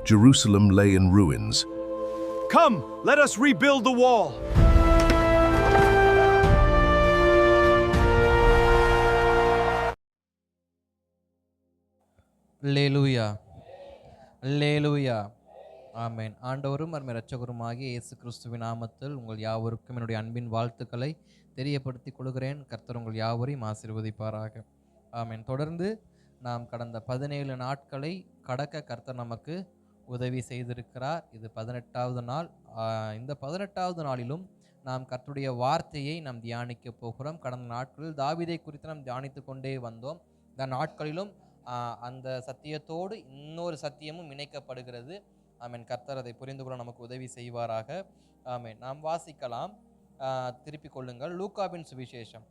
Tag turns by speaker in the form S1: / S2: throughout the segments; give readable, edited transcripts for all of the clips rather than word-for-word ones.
S1: Jerusalem lay in ruins.
S2: Come, let us rebuild the wall.
S3: அல்லேலூயா, அல்லேலூயா, ஆமென். ஆண்டவரும் அருமை இரட்சகருமாகிய இயேசு கிறிஸ்துவின் நாமத்தில் உங்கள் யாவருக்கும் என்னுடைய அன்பின் வாழ்த்துக்களை தெரியப்படுத்திக் கொள்கிறேன். கர்த்தர் உங்கள் யாவரையும் ஆசீர்வதிப்பாராக. ஆமென். தொடர்ந்து நாம் கடந்த 17 நாட்களை கடக்க கர்த்தர் நமக்கு உதவி செய்திருக்கிறார். இது 18வது நாள். இந்த 18வது நாளிலும் நாம் கர்த்தருடைய வார்த்தையை நாம் தியானிக்க போகிறோம். கடந்த நாட்களில் தாவீதை குறித்து நாம் தியானித்து கொண்டே வந்தோம். இந்த நாட்களிலும் அந்த சத்தியத்தோடு இன்னொரு சத்தியமும் இணைக்கப்படுகிறது. ஆமென். கர்த்தர் அதை புரிந்து கொள்ள நமக்கு உதவி செய்வாராக. ஆமென். நாம் வாசிக்கலாம். திருப்பிக் கொள்ளுங்கள். லூக்காவின் சுவிசேஷம்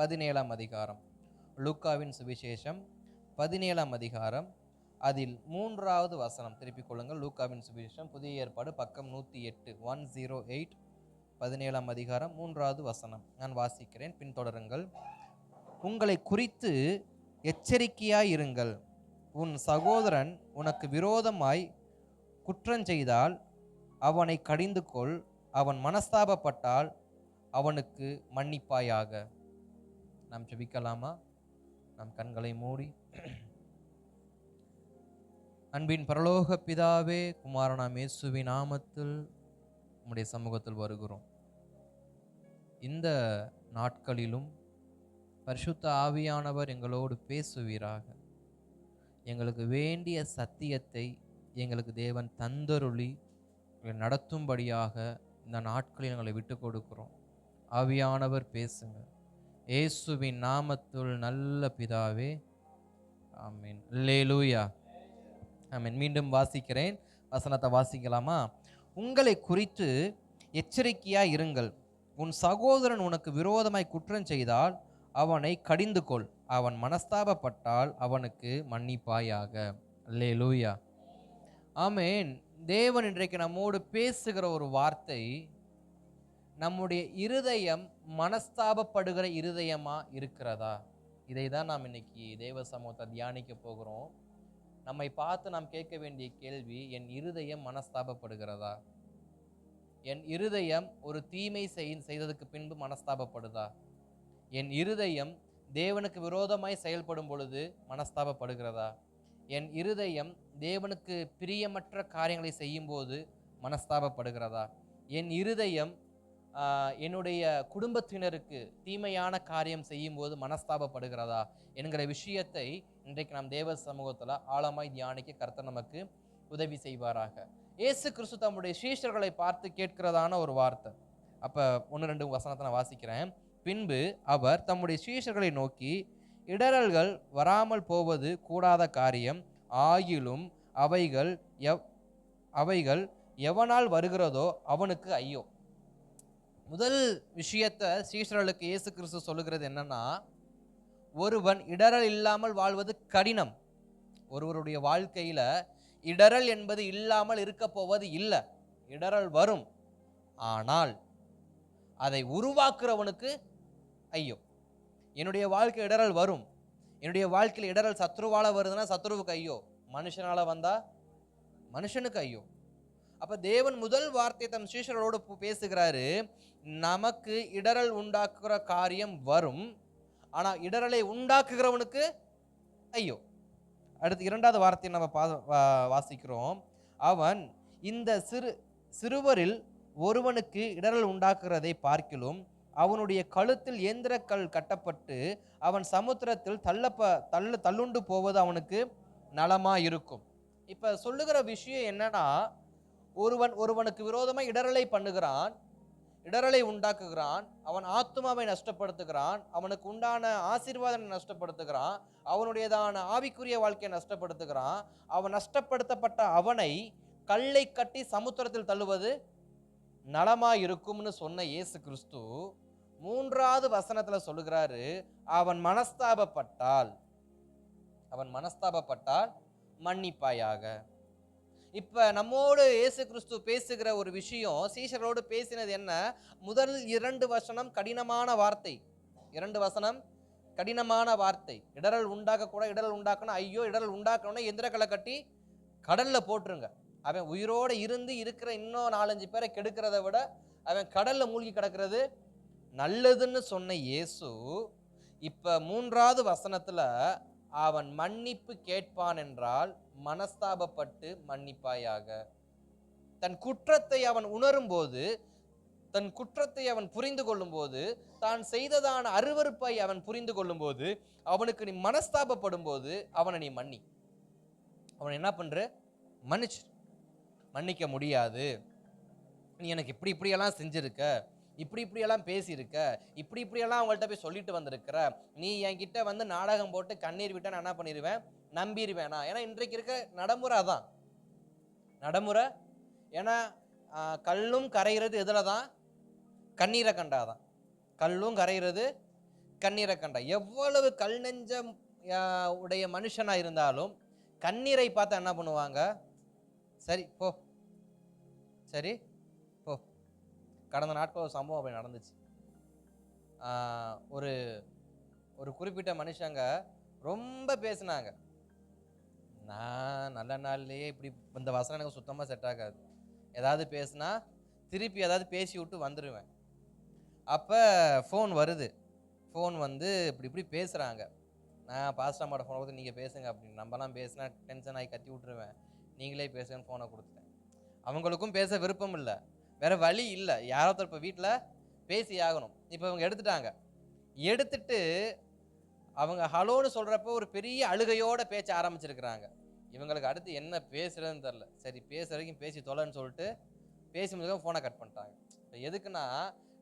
S3: 17ஆம் அதிகாரம். லூக்காவின் சுவிசேஷம் 17ஆம் அதிகாரம், அதில் 3வது வசனம். திருப்பிக் கொள்ளுங்கள். லூக்காவின் சுவிசேஷம் புதிய ஏற்பாடு பக்கம் 108, 108, 17ஆம் அதிகாரம் 3வது வசனம். நான் வாசிக்கிறேன், பின்தொடருங்கள். உங்களை குறித்து எச்சரிக்கையாயிருங்கள். உன் சகோதரன் உனக்கு விரோதமாய் குற்றஞ்செய்தால் அவனை கடிந்து கொள். அவன் மனஸ்தாபப்பட்டால் அவனுக்கு மன்னிப்பாயாக. நாம் ஜெபிக்கலாமா? நம் கண்களை மூடி. அன்பின் பரலோக பிதாவே, குமாரனாம் இயேசுவின் நாமத்தில் உம்முடைய சமூகத்தில் வருகிறோம். இந்த நாட்களிலும் பரிசுத்த ஆவியானவர் எங்களோடு பேசுவீராக. எங்களுக்கு வேண்டிய சத்தியத்தை எங்களுக்கு தேவன் தந்தருளி நடத்தும்படியாக இந்த நாட்களில் எங்களை விட்டு கொடுக்கிறோம். ஆவியானவர் பேசுங்க. இயேசுவின் நாமத்தில் நல்ல பிதாவே, ஆமென். அல்லேலூயா, ஆமென். மீண்டும் வாசிக்கிறேன், வசனத்தை வாசிக்கலாமா? உங்களை குறித்து எச்சரிக்கையாய் இருங்கள். உன் சகோதரன் உனக்கு விரோதமாய் குற்றம் செய்தால் அவனை கடிந்து கொள். அவன் மனஸ்தாபப்பட்டால் அவனுக்கு மன்னிப்பாயாக. அல்லேலூயா, ஆமென். தேவன் இன்றைக்கு நம்மோடு பேசுகிற ஒரு வார்த்தை, நம்முடைய இருதயம் மனஸ்தாபப்படுகிற இருதயமா இருக்கிறதா? இதை தான் நாம் இன்னைக்கு தேவ சமூகத்தை தியானிக்க போகிறோம். நம்மை பார்த்து நாம் கேட்க வேண்டிய கேள்வி, என் இருதயம் மனஸ்தாபப்படுகிறதா? என் இருதயம் ஒரு தீமை செய்ததுக்கு பின்பு மனஸ்தாபப்படுதா? என் இருதயம் தேவனுக்கு விரோதமாய் செயல்படும் பொழுது மனஸ்தாபப்படுகிறதா? என் இருதயம் தேவனுக்கு பிரியமற்ற காரியங்களை செய்யும் போது மனஸ்தாபப்படுகிறதா? என் இருதயம் என்னுடைய குடும்பத்தினருக்கு தீமையான காரியம் செய்யும் போது மனஸ்தாபப்படுகிறதா என்கிற விஷயத்தை இன்றைக்கு நாம் தேவ சமூகத்தில் ஆழமாய் தியானிக்க கர்த்தர் நமக்கு உதவி செய்வாராக. இயேசு கிறிஸ்து தம்முடைய சீஷர்களை பார்த்து கேட்கிறதான ஒரு வார்த்தை. அப்போ 1-2 வசனத்தை நான் வாசிக்கிறேன். பின்பு அவர் தம்முடைய சீஷர்களை நோக்கி, இடறல்கள் வராமல் போவது கூடாத காரியம், ஆகிலும் அவைகள் எவனால் வருகிறதோ அவனுக்கு ஐயோ. முதல் விஷயத்தை சீஷர்களுக்கு இயேசு கிறிஸ்து சொல்லுகிறது என்னன்னா, ஒருவன் இடறல் இல்லாமல் வாழ்வது கடினம். ஒருவருடைய வாழ்க்கையில இடறல் என்பது இல்லாமல் இருக்க போவது இல்லை. இடறல் வரும், ஆனால் அதை உருவாக்குறவனுக்கு ஐயோ. என்னுடைய வாழ்க்கை இடறல் வரும். என்னுடைய வாழ்க்கையில் இடறல் சத்ருவால வருதுன்னா சத்ருவுக்கு ஐயோ, மனுஷனால வந்தா மனுஷனுக்கு ஐயோ. அப்ப தேவன் முதல் வார்த்தை தம் சீஷர்களோடு பேசுகிறாரு, நமக்கு இடறல் உண்டாக்குற காரியம் வரும், ஆனா இடறலை உண்டாக்குகிறவனுக்கு ஐயோ. அடுத்து 2வது வார்த்தையை நம்ம வாசிக்கிறோம். அவன் இந்த சிறுவரில் ஒருவனுக்கு இடறல் உண்டாக்குறதை பார்க்கிலும் அவனுடைய கழுத்தில் இயந்திரக்கல் கட்டப்பட்டு அவன் சமுத்திரத்தில் தள்ளுண்டு போவது அவனுக்கு நலமா இருக்கும். இப்ப சொல்லுகிற விஷயம் என்னன்னா, ஒருவனுக்கு விரோதமாக இடறலை பண்ணுகிறான், இடறலை உண்டாக்குகிறான், அவன் ஆத்துமாவை நஷ்டப்படுத்துகிறான், அவனுக்கு உண்டான ஆசீர்வாதத்தை நஷ்டப்படுத்துகிறான், அவனுடையதான ஆவிக்குரிய வாழ்க்கையை நஷ்டப்படுத்துகிறான். அவன் நஷ்டப்படுத்தப்பட்ட அவனை கல்லை கட்டி சமுத்திரத்தில் தள்ளுவது நலமா இருக்கும்னு சொன்ன இயேசு கிறிஸ்து 3வது வசனத்துல சொல்லுகிறாரு, அவன் மனஸ்தாபப்பட்டால் மன்னிப்பாயாக. இப்ப நம்மோடு இயேசு கிறிஸ்து பேசுகிற ஒரு விஷயம், சீஷர்களோடு பேசினது என்ன? முதல் 2 வசனம் கடினமான வார்த்தை. 2 வசனம் கடினமான வார்த்தை. இடரல் உண்டாக்க கூட இடரல் உண்டாக்கணும். ஐயோ இடரல் உண்டாக்கணும்னா எந்திரக்கலை கட்டி கடல்ல போட்டுருங்க. அவன் உயிரோட இருந்து இருக்கிற இன்னும் 4-5 பேரை கெடுக்கிறத விட அவன் கடல்ல மூழ்கி கிடக்கிறது நல்லதுன்னு சொன்ன இயேசு இப்ப 3வது வசனத்துல அவன் மன்னிப்பு கேட்பான் என்றால் மனஸ்தாபப்பட்டு மன்னிப்பாயாக. தன் குற்றத்தை அவன் உணரும் போது, தன் குற்றத்தை அவன் புரிந்து கொள்ளும் போது, தான் செய்ததான அருவருப்பை அவன் புரிந்து கொள்ளும் போது, அவனுக்கு நீ மனஸ்தாபப்படும் போது அவனை நீ மன்னி. அவன் என்ன பண்ற? மன்னிச்சு. மன்னிக்க முடியாது, நீ எனக்கு இப்படியெல்லாம் செஞ்சிருக்க, இப்படியெல்லாம் பேசியிருக்க, இப்படியெல்லாம் அவங்கள்ட்ட போய் சொல்லிட்டு வந்திருக்கிற, நீ என்கிட்ட வந்து நாடகம் போட்டு கண்ணீர் விட்டா நான் என்ன பண்ணிடுவேன்? நம்பிடுவேனா? ஏன்னா இன்றைக்கு இருக்கிற நடைமுறை அதான் நடைமுறை. ஏன்னா கல்லும் கரைகிறது எதுல தான்? கண்ணீரை கண்டாதான். கல்லும் கரைகிறது கண்ணீரை கண்டா. எவ்வளவு கல் நெஞ்சம் உடைய மனுஷனா இருந்தாலும் கண்ணீரை பார்த்தா என்ன பண்ணுவாங்க? சரி போ, சரி போ. கடந்த நாட்கள் ஒரு சம்பவம் அப்படி நடந்துச்சு. ஒரு ஒரு குறிப்பிட்ட மனுஷங்க ரொம்ப பேசினாங்க. நான் நல்ல நாள்லயே இப்படி இந்த வசனம் எனக்கு சுத்தமாக செட் ஆகாது. ஏதாவது பேசுனா திருப்பி ஏதாவது பேசி விட்டு வந்துடுவேன். அப்போ ஃபோன் வருது. ஃபோன் வந்து இப்படி பேசுகிறாங்க. நான் பாஸ்டர் அம்மாவோட ஃபோனை கொடுத்து நீங்கள் பேசுங்க அப்படின்னு. நம்மலாம் பேசினா டென்ஷன் ஆகி கத்தி விட்டுருவேன். நீங்களே பேசுங்கன்னு ஃபோனை கொடுத்துட்டேன். அவங்களுக்கும் பேச விருப்பம் இல்லை, வேறு வழி இல்லை. யாராவது இப்போ வீட்டில் பேசி ஆகணும். இப்போ இவங்க எடுத்துட்டு அவங்க ஹலோன்னு சொல்கிறப்ப ஒரு பெரிய அழுகையோடு பேச்ச ஆரம்பிச்சிருக்கிறாங்க. இவங்களுக்கு அடுத்து என்ன பேசுகிறதுன்னு தெரில. சரி பேசுகிற வரைக்கும் பேசி தொலைன்னு சொல்லிட்டு பேசி முடிஞ்ச ஃபோனை கட் பண்ணிட்டாங்க. இப்போ எதுக்குன்னா,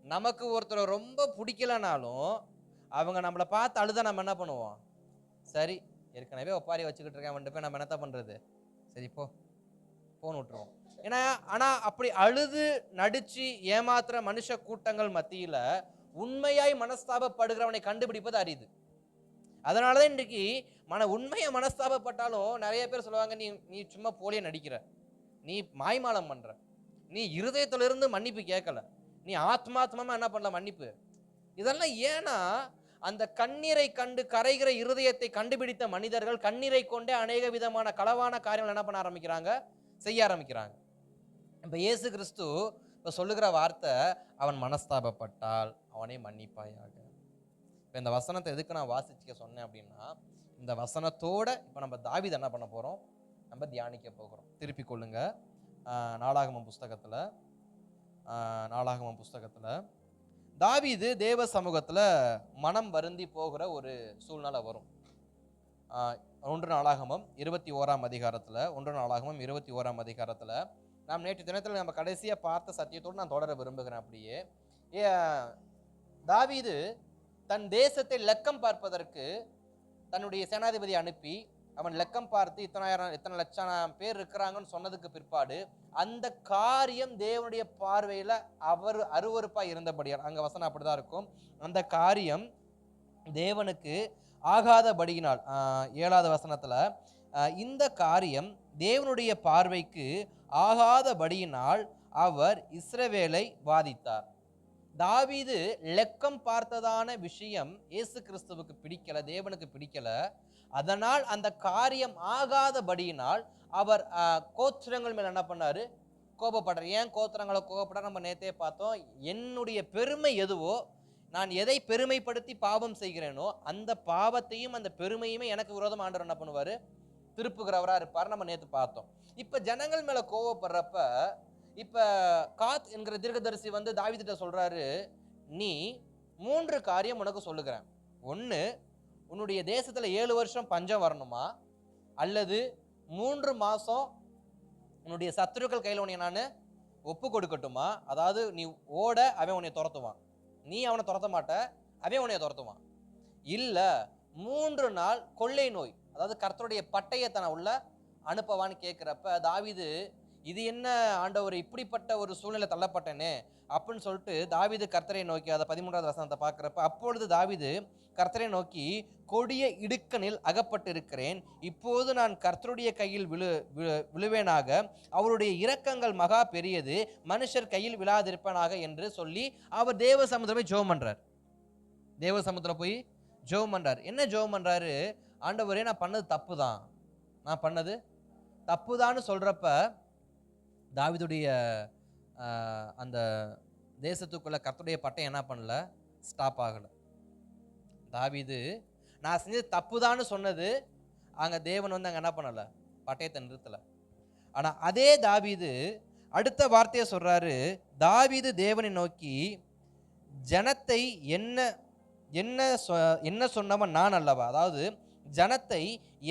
S3: நமக்கு ஒருத்தரை ரொம்ப பிடிக்கலனாலும் அவங்க நம்மளை பார்த்து அழுதா நம்ம என்ன பண்ணுவோம்? சரி ஏற்கனவே ஒப்பாரி வச்சுக்கிட்டு இருக்கேன் வந்துட்டு போய் நம்ம என்னத்த பண்ணுறது? சரி போ, ஃபோன் விட்டுருவோம். ஏன்னா ஆனால் அப்படி அழுது நடித்து ஏமாத்துற மனுஷ கூட்டங்கள் மத்தியில் உண்மையாய் மனஸ்தாபப்படுகிறவனை கண்டுபிடிப்பது அரிது. அதனால தான் இன்றைக்கு உண்மையை மனஸ்தாபப்பட்டாலும் நிறைய பேர் சொல்லுவாங்க, நீ சும்மா போலியே நடிக்கிற, நீ மாய்மாலம் பண்ற, நீ இருதயத்திலிருந்து மன்னிப்பு கேட்கல, நீ ஆத்மாத்மா என்ன பண்ணல மன்னிப்பு. இதெல்லாம் ஏன்னா அந்த கண்ணீரை கண்டு கரைகிற இருதயத்தை கண்டுபிடித்த மனிதர்கள் கண்ணீரை கொண்டே அநேக விதமான களவான காரியங்கள் என்ன பண்ண ஆரம்பிக்கிறாங்க? செய்ய ஆரம்பிக்கிறாங்க. இப்ப இயேசு கிறிஸ்து இப்ப சொல்லுகிற வார்த்தை, அவன் மனஸ்தாபப்பட்டால் அவனை மன்னிப்பாயாக. இப்போ இந்த வசனத்தை எதுக்கு நான் வாசிக்க சொன்னேன் அப்படின்னா, இந்த வசனத்தோட இப்போ நம்ம தாவீது என்ன பண்ண போகிறோம்? நம்ம தியானிக்க போகிறோம். திருப்பி கொள்ளுங்க நாளாகமம் புஸ்தகத்தில் தாவீது தேவ சமூகத்தில் மனம் வருந்தி போகிற ஒரு சூழ்நிலை வரும். 1 நாளாகமம் 21ஆம் அதிகாரத்தில் நாம் நேற்று தினத்தில் நம்ம கடைசியாக பார்த்த சத்தியத்தோடு நான் தொடர விரும்புகிறேன். அப்படியே தாவீது தன் தேசத்தை லக்கம் பார்ப்பதற்கு தன்னுடைய சேனாதிபதி அனுப்பி அவன் லக்கம் பார்த்து இத்தனை லட்சம் பேர் இருக்கிறாங்கன்னு சொன்னதுக்கு பிற்பாடு அந்த காரியம் தேவனுடைய பார்வையில் அவர் அருவருப்பாக இருந்தபடியால், அங்கே வசனம் அப்படிதான் இருக்கும், அந்த காரியம் தேவனுக்கு ஆகாதபடியினால் 7வது வசனத்தில் இந்த காரியம் தேவனுடைய பார்வைக்கு ஆகாதபடியினால் அவர் இஸ்ரவேலை வாதித்தார். தாவீது லெக்கம் பார்த்ததான விஷயம் இயேசு கிறிஸ்துவுக்கு பிடிக்கல, தேவனுக்கு பிடிக்கல. அதனால் அந்த காரியம் ஆகாதபடியினால் அவர் கோத்திரங்கள் மேல என்ன பண்ணாரு? கோபப்படுறார். ஏன் கோத்திரங்களை கோபப்படுற? நம்ம நேத்தே பார்த்தோம். என்னுடைய பெருமை எதுவோ, நான் எதை பெருமைப்படுத்தி பாவம் செய்கிறேனோ அந்த பாவத்தையும் அந்த பெருமையுமே எனக்கு விரோதம் ஆண்டவர் என்ன பண்ணுவாரு? திருப்புகிறவரா இருப்பார். நம்ம நேத்து பார்த்தோம். இப்ப ஜனங்கள் மேல கோபப்படுறப்ப இப்ப காத் என்கிற தீர்க்கதரிசி வந்து தாவீதுட்ட சொல்றாரு, நீ 3 காரியம் உனக்கு சொல்லுகிறேன். 1, உன்னுடைய தேசத்துல 7 வருஷம் பஞ்சம் வரணுமா, அல்லது 3 மாசம் உன்னுடைய சத்துருக்கள் கையில் உன்னை நான் ஒப்பு கொடுக்கட்டுமா? அதாவது நீ ஓட அவன் உன்னை துரத்துவான், நீ அவனை துரத்த மாட்ட, அவன் உன்னை துரத்துவான். இல்ல 3 நாள் கொள்ளை நோய், அதாவது கர்த்தருடைய பட்டயத்தை நான் உள்ள அனுப்பவான்னு கேட்கிறப்ப தாவீது, இது என்ன ஆண்டவர், இப்படிப்பட்ட ஒரு சூழ்நிலை தள்ளப்பட்டேனே அப்படின்னு சொல்லிட்டு தாவீது கர்த்தரை நோக்கி, அதை 13வது வசனத்தை பார்க்கிறப்ப, அப்பொழுது தாவீது கர்த்தரை நோக்கி, கொடிய இடுக்கணில் அகப்பட்டு இருக்கிறேன், இப்போது நான் கர்த்தருடைய கையில் விழுவேனாக, அவருடைய இரக்கங்கள் மகா பெரியது, மனுஷர் கையில் விழாதிருப்பனாக என்று சொல்லி அவர் தேவ சமுத்திரமே ஜெபம் பண்றார். தேவ சமுத்திரம் போய் ஜெபம் பண்றாரு. என்ன ஜெபம் பண்றாரு? ஆண்டவரே, நான் பண்ணது தப்பு தான், நான் பண்ணது தப்புதான்னு சொல்றப்ப தாவீதுடைய அந்த தேசத்துக்குள்ள கர்த்தருடைய பட்டயம் என்ன பண்ணல, ஸ்டாப் ஆகல. தாவீது நான் செஞ்சது தப்புதான்னு சொன்னது, அங்க தேவன் வந்து அங்க என்ன பண்ணல, பட்டயத்தை நிறுத்தல. ஆனா அதே தாவீது அடுத்த வார்த்தையை சொல்றாரு. தாவீது தேவனை நோக்கி, ஜனத்தை என்ன என்ன என்ன சொன்னவன் நான் அல்லவா? அதாவது ஜனத்தை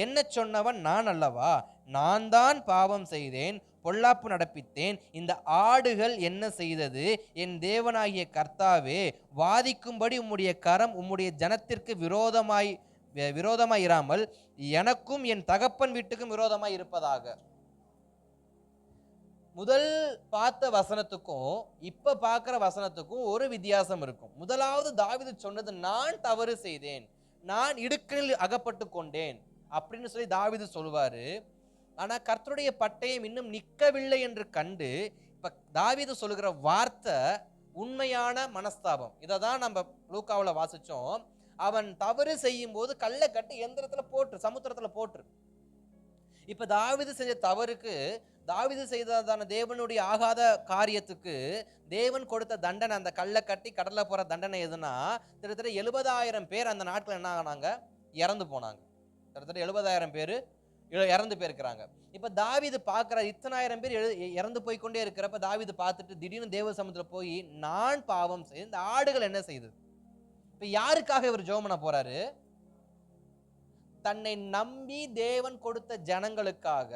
S3: என்ன சொன்னவன் நான் அல்லவா? நான் தான் பாவம் செய்தேன், பொல்லாப்பு நடப்பித்தேன். இந்த ஆடுகள் என்ன செய்தது? என் தேவனாகிய கர்த்தாவே, வாதிக்கும்படி உம்முடைய கரம் உம்முடைய ஜனத்திற்கு விரோதமாய் இராமல் எனக்கும் என் தகப்பன் வீட்டுக்கும் விரோதமாய் இருப்பதாக. முதல் பார்த்த வசனத்துக்கும் இப்ப பார்க்கிற வசனத்துக்கும் ஒரு வித்தியாசம் இருக்கும். முதலாவது தாவீது சொன்னது, நான் தவறு செய்தேன், நான் இடுக்கணில் அகப்பட்டு கொண்டேன் அப்படின்னு சொல்லி தாவீது சொல்லுவாரு. ஆனா கர்த்தருடைய பட்டயம் இன்னும் நிற்கவில்லை என்று கண்டு இப்ப தாவீது சொல்லுகிற வார்த்தை உண்மையான மனஸ்தாபம். இதை தான் நம்ம லூக்காவுல வாசிச்சோம். அவன் தவறு செய்யும் போது கல்லை கட்டி எந்திரத்துல போட்டு சமுத்திரத்துல போட்டு. இப்ப தாவீது செஞ்ச தவறுக்கு, தாவீது செய்ததான தேவனுடைய ஆகாத காரியத்துக்கு தேவன் கொடுத்த தண்டனை, அந்த கல்லை கட்டி கடல்ல போற தண்டனை எதுனா, கிட்டத்தட்ட 70,000 பேர் அந்த நாட்கள் என்ன ஆனாங்க, இறந்து போனாங்க. கிட்டத்தட்ட 70,000 பேர் இறந்து போயிருக்கிறாங்க. இப்ப தாவீது பார்க்கிற இத்தனாயிரம் பேர் இறந்து போய்கொண்டே இருக்கிறப்ப தாவீது பார்த்துட்டு திடீர்னு தேவ சமுத்திரத்துல போய், நான் பாவம் செய்து இந்த ஆடுகள் என்ன செய்யுது? இப்ப யாருக்காக இவர் ஜெபம் பண்ண போறாரு? தன்னை நம்பி தேவன் கொடுத்த ஜனங்களுக்காக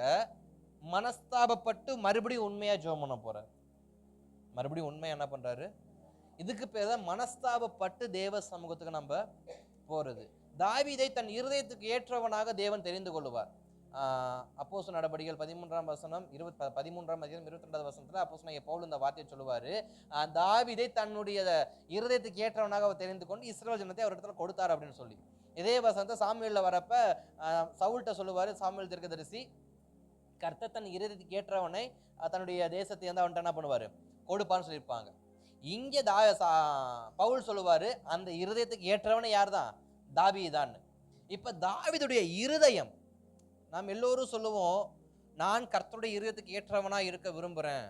S3: மனஸ்தாபப்பட்டு மறுபடியும் உண்மையா ஜெபம் பண்ண போறார். மறுபடியும் உண்மையா என்ன பண்றாரு? இதுக்கு பேர் தான் மனஸ்தாபப்பட்டு தேவ சமூகத்துக்கு நம்ம போறது. தாவீதை தன் இருதயத்துக்கு ஏற்றவனாக தேவன் தெரிந்து கொள்வார். அப்போஸ்தலர் நடபடிகள் 13ஆம் வசனம் 13ஆம் அதிகாரம் 22வது வசனத்துல அப்போஸ்தலனாகிய பவுல் இந்த வார்த்தையை சொல்லுவாரு. தாவீதை தன்னுடைய இருதயத்துக்கு ஏற்றவனாக அவர் தெரிந்து கொண்டு இஸ்ரவேல் ஜனத்தை அவர் இடத்துல கொடுத்தார் அப்படின்னு சொல்லி. இதே வசனத்தை சாமுவேல்ல வரப்ப சவுல்கிட்ட சொல்லுவாரு, சாமுவேல் தீர்க்கதரிசி, கர்த்தர் தன் இருதயத்துக்கு ஏற்றவனை தன்னுடைய தேசத்தை வந்து அவன்கிட்ட என்ன பண்ணுவாரு, கொடுப்பான்னு சொல்லியிருப்பாங்க. இங்க பவுல் சொல்லுவாரு, அந்த இருதயத்துக்கு ஏற்றவனை யார் தான்? தாவீதான். இப்ப தாவீதுடைய இருதயம், நாம் எல்லோரும் சொல்லுவோம், நான் கர்த்தருடைய இருதயத்துக்கு ஏற்றவனா இருக்க விரும்புறேன்,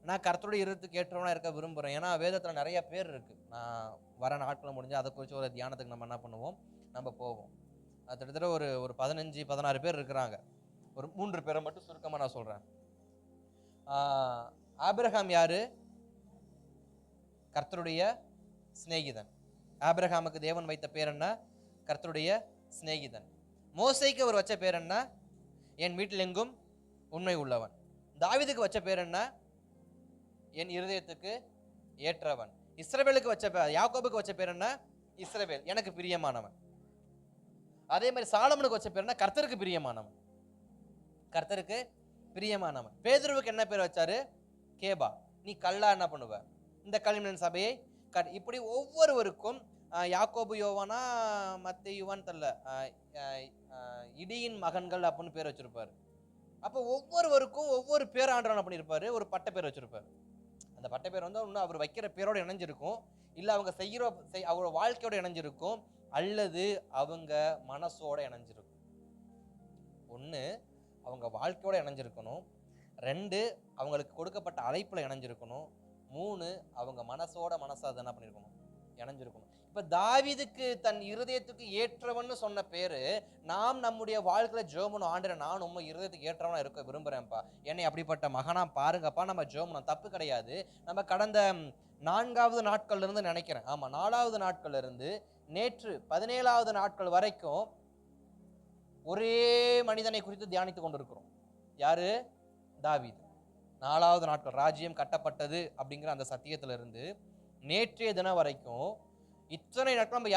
S3: நான் கர்த்தருடைய இருதயத்துக்கு ஏற்றவனா இருக்க விரும்புறேன். ஏன்னா வேதத்துல நிறைய பேர் இருக்கு. நான் வர நாட்கள் முடிஞ்சு அதை குறித்து ஒரு தியானத்துக்கு நம்ம என்ன பண்ணுவோம், நம்ம போவோம். கிட்டத்தட்ட ஒரு 15-16 பேர் இருக்கிறாங்க. ஒரு 3 பேரை மட்டும் சுருக்கமா நான் சொல்றேன். ஆபிரகாம் யாரு? கர்த்தருடைய சிநேகிதன். ஆபிரகாமுக்கு தேவன் வைத்த பேர் என்ன? கர்த்தருடைய சிநேகிதன். மோசேக்கு அவர் வச்ச பேர் என்ன? என் வீட்டில் எங்கும் உண்மை உள்ளவன். தாவீதுக்கு வச்ச பேர் என்ன? என் இருதயத்துக்கு ஏற்றவன். இஸ்ரவேலுக்கு வச்ச பேர், யாக்கோபுக்கு வச்ச பேர் என்ன? இஸ்ரவேல், எனக்கு பிரியமானவன். அதே மாதிரி சாலமனுக்கு வச்ச பேர் என்ன? கர்த்தருக்கு பிரியமானவன். கர்த்தருக்கு பிரியமானவன். பேதுருவுக்கு என்ன பேர் வச்சாரு? கேபா, நீ கல்லா என்ன பண்ணுவ, இந்த களிமண் சபையை இப்படி ஒவ்வொருவருக்கும் யாக்கோபு யோவானா மத்தேயு யோவான் தெரியல, இடியின் மகன்கள் அப்படின்னு பேர் வச்சிருப்பாரு. அப்போ ஒவ்வொருவருக்கும் ஒவ்வொரு பேர் ஆண்டவன் பண்ணியிருப்பாரு, ஒரு பட்ட பேர் வச்சிருப்பாரு. அந்த பட்ட பேர் வந்து ஒன்று அவர் வைக்கிற பேரோட இணைஞ்சிருக்கும், இல்லை அவங்க அவரோட வாழ்க்கையோட இணைஞ்சிருக்கும், அல்லது அவங்க மனசோட இணைஞ்சிருக்கும். ஒன்று அவங்க வாழ்க்கையோட இணைஞ்சிருக்கணும், 2 அவங்களுக்கு கொடுக்கப்பட்ட அழைப்புல இணைஞ்சிருக்கணும், 3 அவங்க மனசா என்ன பண்ணிருக்கணும், இணைஞ்சிருக்கணும். இப்ப தாவீதுக்கு தன் இருதயத்துக்கு ஏற்றவன்னு சொன்ன பேரு, நாம் நம்முடைய வாழ்க்கையில ஜெபம், ஆண்டவரே நான் உங்க இருதயத்துக்கு ஏற்றவனா இருக்க விரும்புறேன்ப்பா, என்னை அப்படிப்பட்ட மகனா பாருங்கப்பா, நம்ம ஜெபம் தப்பு கிடையாது. நம்ம கடந்த 4வது நாட்கள்ல இருந்து நினைக்கிறேன், ஆமா 4வது நாட்கள்ல இருந்து நேற்று 17வது நாட்கள் வரைக்கும் ஒரே மனிதனை குறித்து தியானித்துக் கொண்டிருக்கிறோம். யாரு? தாவீது. 4வது நாட்கள் ராஜ்யம் கட்டப்பட்டது அப்படிங்கிற அந்த சத்தியத்துல இருந்து நேற்றைய தினம் வரைக்கும் இத்தனை நாட்கள் நம்ம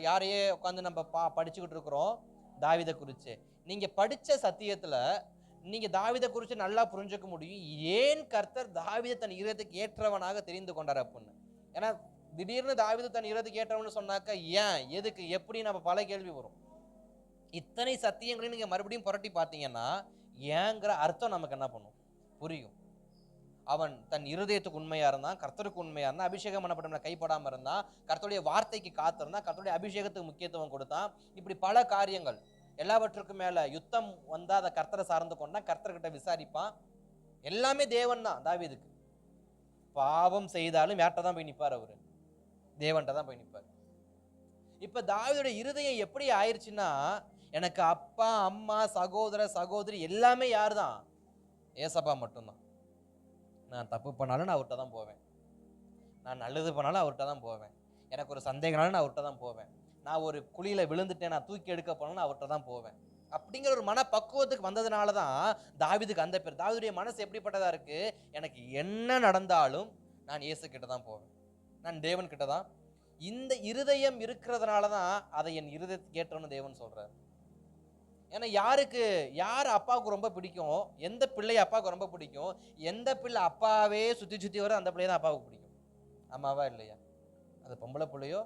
S3: யாரையே உட்காந்து நம்ம படிச்சுக்கிட்டு இருக்கிறோம், தாவீதை குறிச்சு. நீங்க படிச்ச சத்தியத்துல நீங்க தாவீதை குறித்து நல்லா புரிஞ்சுக்க முடியும், ஏன் கர்த்தர் தாவீதை தன் இருதயத்துக்கு ஏற்றவனாக தெரிந்து கொண்டார் அப்படின்னு. ஏன்னா திடீர்னு தாவீது தன் இருதயத்துக்கு ஏற்றவன்னு சொன்னாக்க ஏன், எதுக்கு, எப்படி, நம்ம பல கேள்வி வரும். இத்தனை சத்தியங்களையும் நீங்க மறுபடியும் புரட்டி பார்த்தீங்கன்னா ஏங்கிற அர்த்தம் நமக்கு என்ன பண்ணும், புரியும். அவன் தன் இருதயத்துக்கு உண்மையா இருந்தான், கர்த்தருக்கு உண்மையா இருந்தான், அபிஷேகம் பண்ணப்பட்ட கைப்படாம இருந்தான், கர்த்தருடைய வார்த்தைக்கு காத்திருந்தான், கர்த்தருடைய அபிஷேகத்துக்கு முக்கியத்துவம் கொடுத்தான். இப்படி பல காரியங்கள். எல்லாவற்றுக்கும் மேல யுத்தம் வந்தா அதை கர்த்தரை சார்ந்து கொண்டான், கர்த்தர்கிட்ட விசாரிப்பான். எல்லாமே தேவன் தான் தாவீதுக்கு. பாவம் செய்தாலும் யார்கிட்ட தான் போய் நிற்பார்? அவரு தேவன்கிட்ட தான் போய் நிற்பார். இப்ப தாவீதுடைய இருதயம் எப்படி ஆயிடுச்சுன்னா, எனக்கு அப்பா அம்மா சகோதர சகோதரி எல்லாமே யார் தான்? ஏசப்பா மட்டும்தான். நான் தப்பு பண்ணாலும் நான் அவர்கிட்ட தான் போவேன், நான் நல்லது பண்ணாலும் அவர்கிட்ட தான் போவேன், எனக்கு ஒரு சந்தேகம்னாலும் நான் அவர்கிட்ட தான் போவேன், நான் ஒரு குழியில விழுந்துட்டேன் நான் தூக்கி எடுக்க போனாலும் அவர்கிட்ட தான் போவேன் அப்படிங்கிற ஒரு மன பக்குவத்துக்கு வந்ததுனால தான் தாவீதுக்கு அந்த பேர். தாவீதுடைய மனசு எப்படிப்பட்டதா இருக்கு? எனக்கு என்ன நடந்தாலும் நான் இயேசு கிட்ட தான் போவேன், நான் தேவன் கிட்ட தான். இந்த இருதயம் இருக்கிறதுனால தான் அதை என் இருதயத்துக்கு ஏற்றோன்னு தேவன் சொல்றாரு. ஏன்னா யார் அப்பாவுக்கு ரொம்ப பிடிக்கும், எந்த பிள்ளை அப்பாவுக்கு ரொம்ப பிடிக்கும், எந்த பிள்ளை அப்பாவே சுற்றி சுற்றி வர அந்த பிள்ளைய தான் அப்பாவுக்கு பிடிக்கும். ஆமாவா இல்லையா? அது பொம்பளை பிள்ளையோ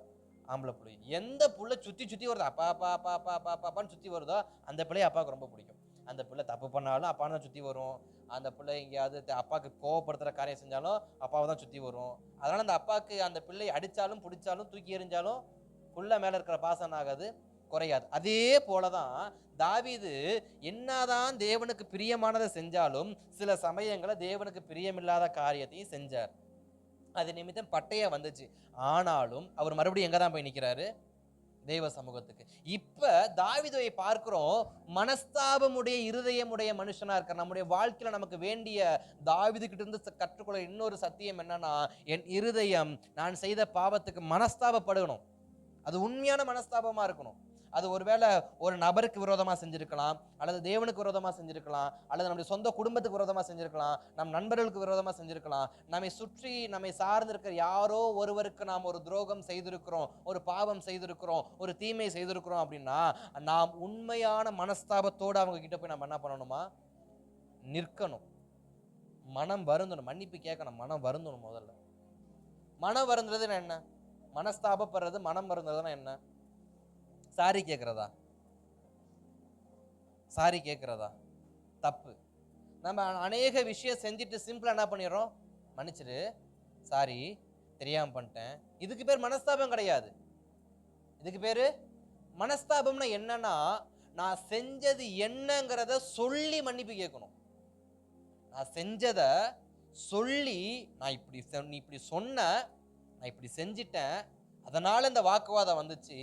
S3: ஆம்பளை பிள்ளையோ, எந்த பிள்ளை சுற்றி சுற்றி வருதோ அப்பா அப்பா அப்பா அப்பா அப்பா அப்பான்னு சுற்றி வருதோ அந்த பிள்ளைய அப்பாவுக்கு ரொம்ப பிடிக்கும். அந்த பிள்ளை தப்பு பண்ணாலும் அப்பான்னு தான் சுற்றி வரும், அந்த பிள்ளை எங்கேயாவது அப்பாவுக்கு கோவப்படுத்துகிற காரியம் செஞ்சாலும் அப்பாவை தான் சுற்றி வரும். அதனால் அந்த அப்பாவுக்கு அந்த பிள்ளை அடித்தாலும் பிடிச்சாலும் தூக்கி எறிஞ்சாலும் புள்ள மேலே இருக்கிற பாசம் ஆகாது, குறையாது. அதே போலதான் தாவீது என்னதான் தேவனுக்கு பிரியமானதை செஞ்சாலும் சில சமயங்களை தேவனுக்கு பிரியமில்லாத காரியத்தையும் செஞ்சார். அது நிமித்தம் பட்டையா வந்துச்சு. ஆனாலும் அவர் மறுபடியும் எங்க தான் போய் நிற்கிறாரு? தேவ சமூகத்துக்கு. இப்ப தாவீதை பார்க்கிறோம், மனஸ்தாபமுடைய இருதயமுடைய மனுஷனா இருக்க. நம்முடைய வாழ்க்கையில நமக்கு வேண்டிய தாவீது கிட்ட இருந்து கற்றுக்கொள்ள இன்னொரு சத்தியம் என்னன்னா, என் இருதயம் நான் செய்த பாவத்துக்கு மனஸ்தாபப்படணும். அது உண்மையான மனஸ்தாபமா இருக்கணும். அது ஒருவேளை ஒரு நபருக்கு விரோதமா செஞ்சிருக்கலாம், அல்லது தேவனுக்கு விரோதமா செஞ்சிருக்கலாம், அல்லது நம்முடைய சொந்த குடும்பத்துக்கு விரோதமா செஞ்சிருக்கலாம், நம் நண்பர்களுக்கு விரோதமா செஞ்சிருக்கலாம். நம்மை சுற்றி நம்மை சார்ந்து இருக்கிற யாரோ ஒருவருக்கு நாம் ஒரு துரோகம் செய்திருக்கிறோம், ஒரு பாவம் செய்திருக்கிறோம், ஒரு தீமை செய்திருக்கிறோம் அப்படின்னா நாம் உண்மையான மனஸ்தாபத்தோடு அவங்க கிட்ட போய் நம்ம என்ன பண்ணணுமா? நிற்கணும். மனம் வருந்தணும், மன்னிப்பு கேட்கணும், மனம் வருந்தணும். முதல்ல மனம் வருந்துறதுன்னா என்ன? மனஸ்தாபப்படுறது மனம் வருந்துறதுன்னா என்ன? சாரி கேட்கிறதா? சாரி கேட்கிறதா தப்பு. நம்ம அநேக விஷயம் செஞ்சுட்டு சிம்பிளா என்ன பண்ணிடுறோம்? மன்னிச்சிரு, சாரி, தெரியாம பண்ணிட்டேன். இதுக்கு பேர் மனஸ்தாபம் கிடையாது. இதுக்கு பேரு மனஸ்தாபம்னா என்னன்னா, நான் செஞ்சது என்னங்கிறத சொல்லி மன்னிப்பு கேட்கணும். நான் செஞ்சத சொல்லி, நீ இப்படி சொன்ன, நான் இப்படி செஞ்சிட்டேன், அதனால இந்த வாக்குவாதம் வந்துச்சு,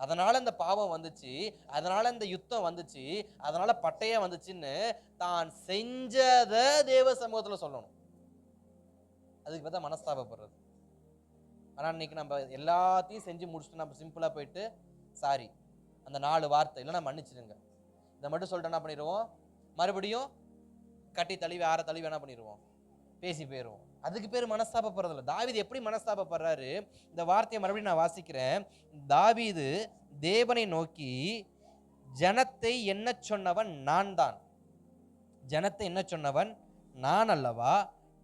S3: அதனால இந்த பாவம் வந்துச்சு, அதனால இந்த யுத்தம் வந்துச்சு, அதனால பட்டையா வந்துச்சுன்னு தான் செஞ்சத தேவ சமூகத்துல சொல்லணும். அதுக்கு பார்த்தா மனஸ்தாபப்படுறது. ஆனா இன்னைக்கு நம்ம எல்லாத்தையும் செஞ்சு முடிச்சுட்டு நம்ம சிம்பிளா போயிட்டு சாரி, அந்த 4 வார்த்தை இல்லைன்னா மன்னிச்சிடுங்க, இதை மட்டும் சொல்லிட்டு என்ன பண்ணிடுவோம்? மறுபடியும் கட்டி தழுவி ஆற தழுவி என்ன பண்ணிடுவோம்? பேசி போயிடுவோம். அதுக்கு பேர் மனஸ்தாபப்படுறதில்ல. தாவீது எப்படி மனஸ்தாபப்படுறாரு? இந்த வார்த்தையை மறுபடியும் நான் வாசிக்கிறேன். தாவீது தேவனை நோக்கி, ஜனத்தை என்ன சொன்னவன் நான் தான், ஜனத்தை என்ன சொன்னவன் நான் அல்லவா?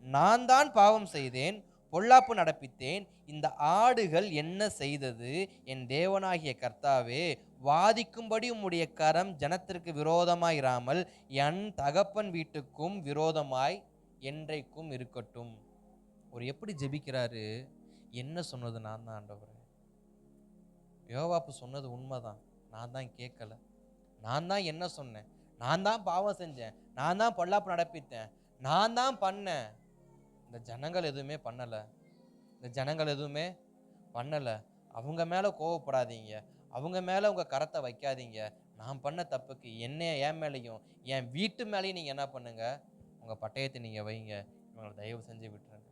S3: நான் தான் பாவம் செய்தேன், பொல்லாப்பு நடப்பித்தேன். இந்த ஆடுகள் என்ன செய்தது? என் தேவனாகிய கர்த்தாவே, வாதிக்கும்படி உம்முடைய கரம் ஜனத்திற்கு விரோதமாயிராமல் என் தகப்பன் வீட்டுக்கும் விரோதமாய் என்றைக்கும் இருக்கட்டும். ஒரு எப்படி ஜெபிக்கிறாரு? என்ன சொன்னது நான் தான் ஆண்டவரே. யோவாப்பு சொன்னது உண்மைதான், நான் தான் கேட்கல, நான் தான் என்ன சொன்னேன், நான் தான் பாவம் செஞ்சேன், நான் தான் பொல்லாப்பு நடப்பித்தேன், நான் தான் பண்ணேன். இந்த ஜனங்கள் எதுவுமே பண்ணல, இந்த ஜனங்கள் எதுவுமே பண்ணல. அவங்க மேல கோவப்படாதீங்க, அவங்க மேல உங்க கரத்தை வைக்காதீங்க. நான் பண்ண தப்புக்கு என் மேலையும் என் வீட்டு மேலேயும் நீங்க என்ன பண்ணுங்க? உங்க பட்டயத்தை நீங்க வைங்க, இவங்களை தயவு செஞ்சு விட்டுருங்க.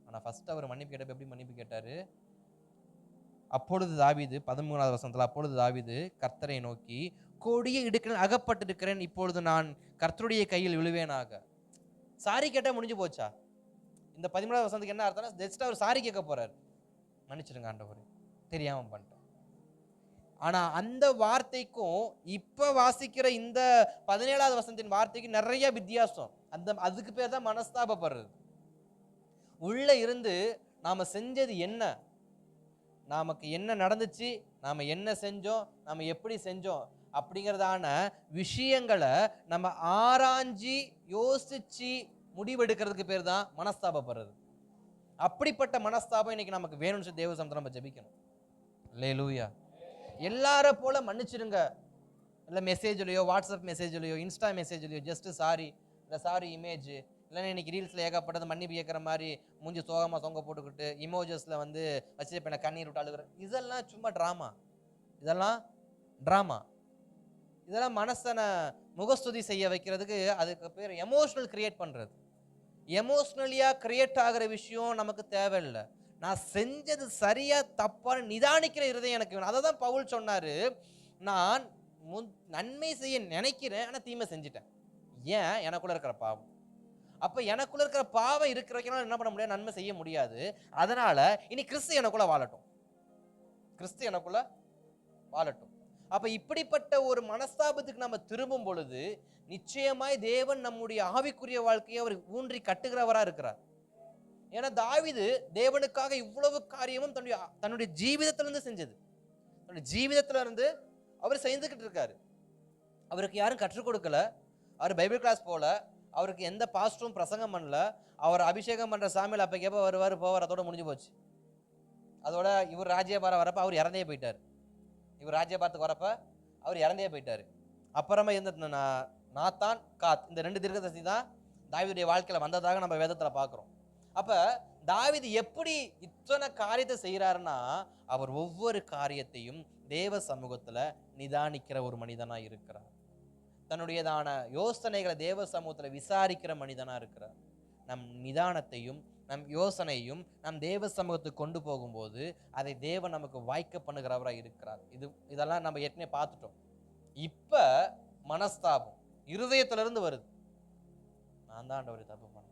S3: ஆனா ஃபர்ஸ்ட் அவர் மன்னிப்பு கேட்டப்ப எப்படி மன்னிப்பு கேட்டாரு? அப்பொழுது தாவீது 13வது வசனத்துல, அப்பொழுது தாவீது கர்த்தரை நோக்கி, கொடிய இடுக்கில் அகப்பட்டிருக்கிறேன், இப்பொழுது நான் கர்த்தருடைய கையில் விழுவேனாக. சாரி கேட்டா முடிஞ்சு போச்சா? இந்த 13வது வசனத்துக்கு என்ன அர்த்தம்னா, ஜஸ்ட் அவர் சாரி கேட்க போறாரு, மன்னிச்சிடுங்க ஆண்டவரே, தெரியாம பண்ணிட்டேன். ஆனா அந்த வார்த்தைக்கும் இப்ப வாசிக்கிற இந்த 17வது வசனத்தின் வார்த்தைக்கு நிறைய வித்தியாசம். அதுக்கு பேர் தான் மனஸ்தாபப்படுறது. உள்ள இருந்து நாம செஞ்சது என்ன, நமக்கு என்ன நடந்துச்சு, நாம என்ன செஞ்சோம், நாம எப்படி செஞ்சோம் அப்படிங்கிறதான விஷயங்களை நம்ம ஆராய்ஞ்சி யோசிச்சு முடிவெடுக்கிறதுக்கு பேர் தான் மனஸ்தாபப்படுறது. அப்படிப்பட்ட மனஸ்தாபம் இன்னைக்கு நமக்கு வேணும்னு சொல்லி தேவ சமூகத்துல நம்ம ஜெபிக்கணும். அல்லேலூயா. எல்லார போல மன்னிச்சிடுங்க, இல்லை மெசேஜ்லையோ, வாட்ஸ்அப் மெசேஜ்லையோ, இன்ஸ்டா மெசேஜ்லையோ ஜஸ்ட் சாரி, இல்லை சாரி இமேஜ், இல்லைன்னா இன்னைக்கு ரீல்ஸில் ஏகப்பட்டது மன்னிப்பு கேட்குற மாதிரி மூஞ்சி சோகமாக தொங்க போட்டுக்கிட்டு இமோஜஸில் வந்து வச்சு இப்போ எனக்கு கண்ணீர் விட்டு அழுகுற, இதெல்லாம் சும்மா ட்ராமா. இதெல்லாம் ட்ராமா. இதெல்லாம் மனசனை முகஸ்துதி செய்ய வைக்கிறதுக்கு, அதுக்கு பேர் எமோஷனல் கிரியேட் பண்ணுறது. எமோஷ்னலியாக கிரியேட் ஆகிற விஷயம் நமக்கு தேவையில்லை. நான் செஞ்சது சரியா தப்பான்னு நிதானிக்கிற இருதயம் எனக்கு வேணும். அதை தான் பவுல் சொன்னார், நான் நன்மை செய்ய நினைக்கிறேன் ஆனால் தீமை செஞ்சுட்டேன். ஏன்? எனக்குள்ள இருக்கிற பாவம். அப்போ எனக்குள்ள இருக்கிற பாவம் இருக்கிற வரைக்கும் என்ன பண்ண முடியாது? நன்மை செய்ய முடியாது. அதனால இனி கிறிஸ்து எனக்குள்ள வாழட்டும், கிறிஸ்து எனக்குள்ள வாழட்டும். அப்ப இப்படிப்பட்ட ஒரு மனஸ்தாபத்துக்கு நம்ம திரும்பும் பொழுது நிச்சயமாய் தேவன் நம்முடைய ஆவிக்குரிய வாழ்க்கையை அவர் ஊன்றி கட்டுகிறவரா இருக்கிறார். ஏன்னா தாவீது தேவனுக்காக இவ்வளவு காரியமும் தன்னுடைய ஜீவிதத்திலிருந்து செஞ்சது. தன்னுடைய ஜீவிதத்துல இருந்து அவர் செய்துக்கிட்டு இருக்காரு. அவருக்கு யாரும் கற்றுக் கொடுக்கல, அவர் பைபிள் கிளாஸ் போல, அவருக்கு எந்த பாஸ்டரும் பிரசங்கம் பண்ணல. அவர் அபிஷேகம் பண்ற சாமியில் அப்ப கேப்ப வருவார் போவார், அதோட முடிஞ்சு போச்சு. அதோட இவர் ராஜ்யபாரம் வரப்ப அவர் இறந்தே போயிட்டார். இவர் ராஜ்யபாரத்துக்கு வரப்ப அவர் இறந்தே போயிட்டாரு. அப்புறமா இருந்த நாத்தான் காத், இந்த 2 தீர்க்கதரிசி தான் தாவீதுடைய வாழ்க்கையில வந்ததாக நம்ம வேதத்துல பார்க்கிறோம். அப்ப தாவீது எப்படி இத்தனை காரியத்தை செய்யறாருன்னா, அவர் ஒவ்வொரு காரியத்தையும் தேவ சமூகத்துல நிதானிக்கிற ஒரு மனிதனா இருக்கிறார். தன்னுடையதான யோசனைகளை தேவ சமூகத்துல விசாரிக்கிற மனிதனா இருக்கிறார். நம் நிதானத்தையும் நம் யோசனையும் நம் தேவ சமூகத்துக்கு கொண்டு போகும்போது அதை தேவன் நமக்கு வாய்க்க பண்ணுகிறவராக இருக்கிறார். இதெல்லாம் நம்ம ஏற்கனவே பார்த்துட்டோம். இப்ப மனஸ்தாபம் இருதயத்திலிருந்து வருது. நான் தான் ஆண்டவரே தப்பு பண்ணேன்.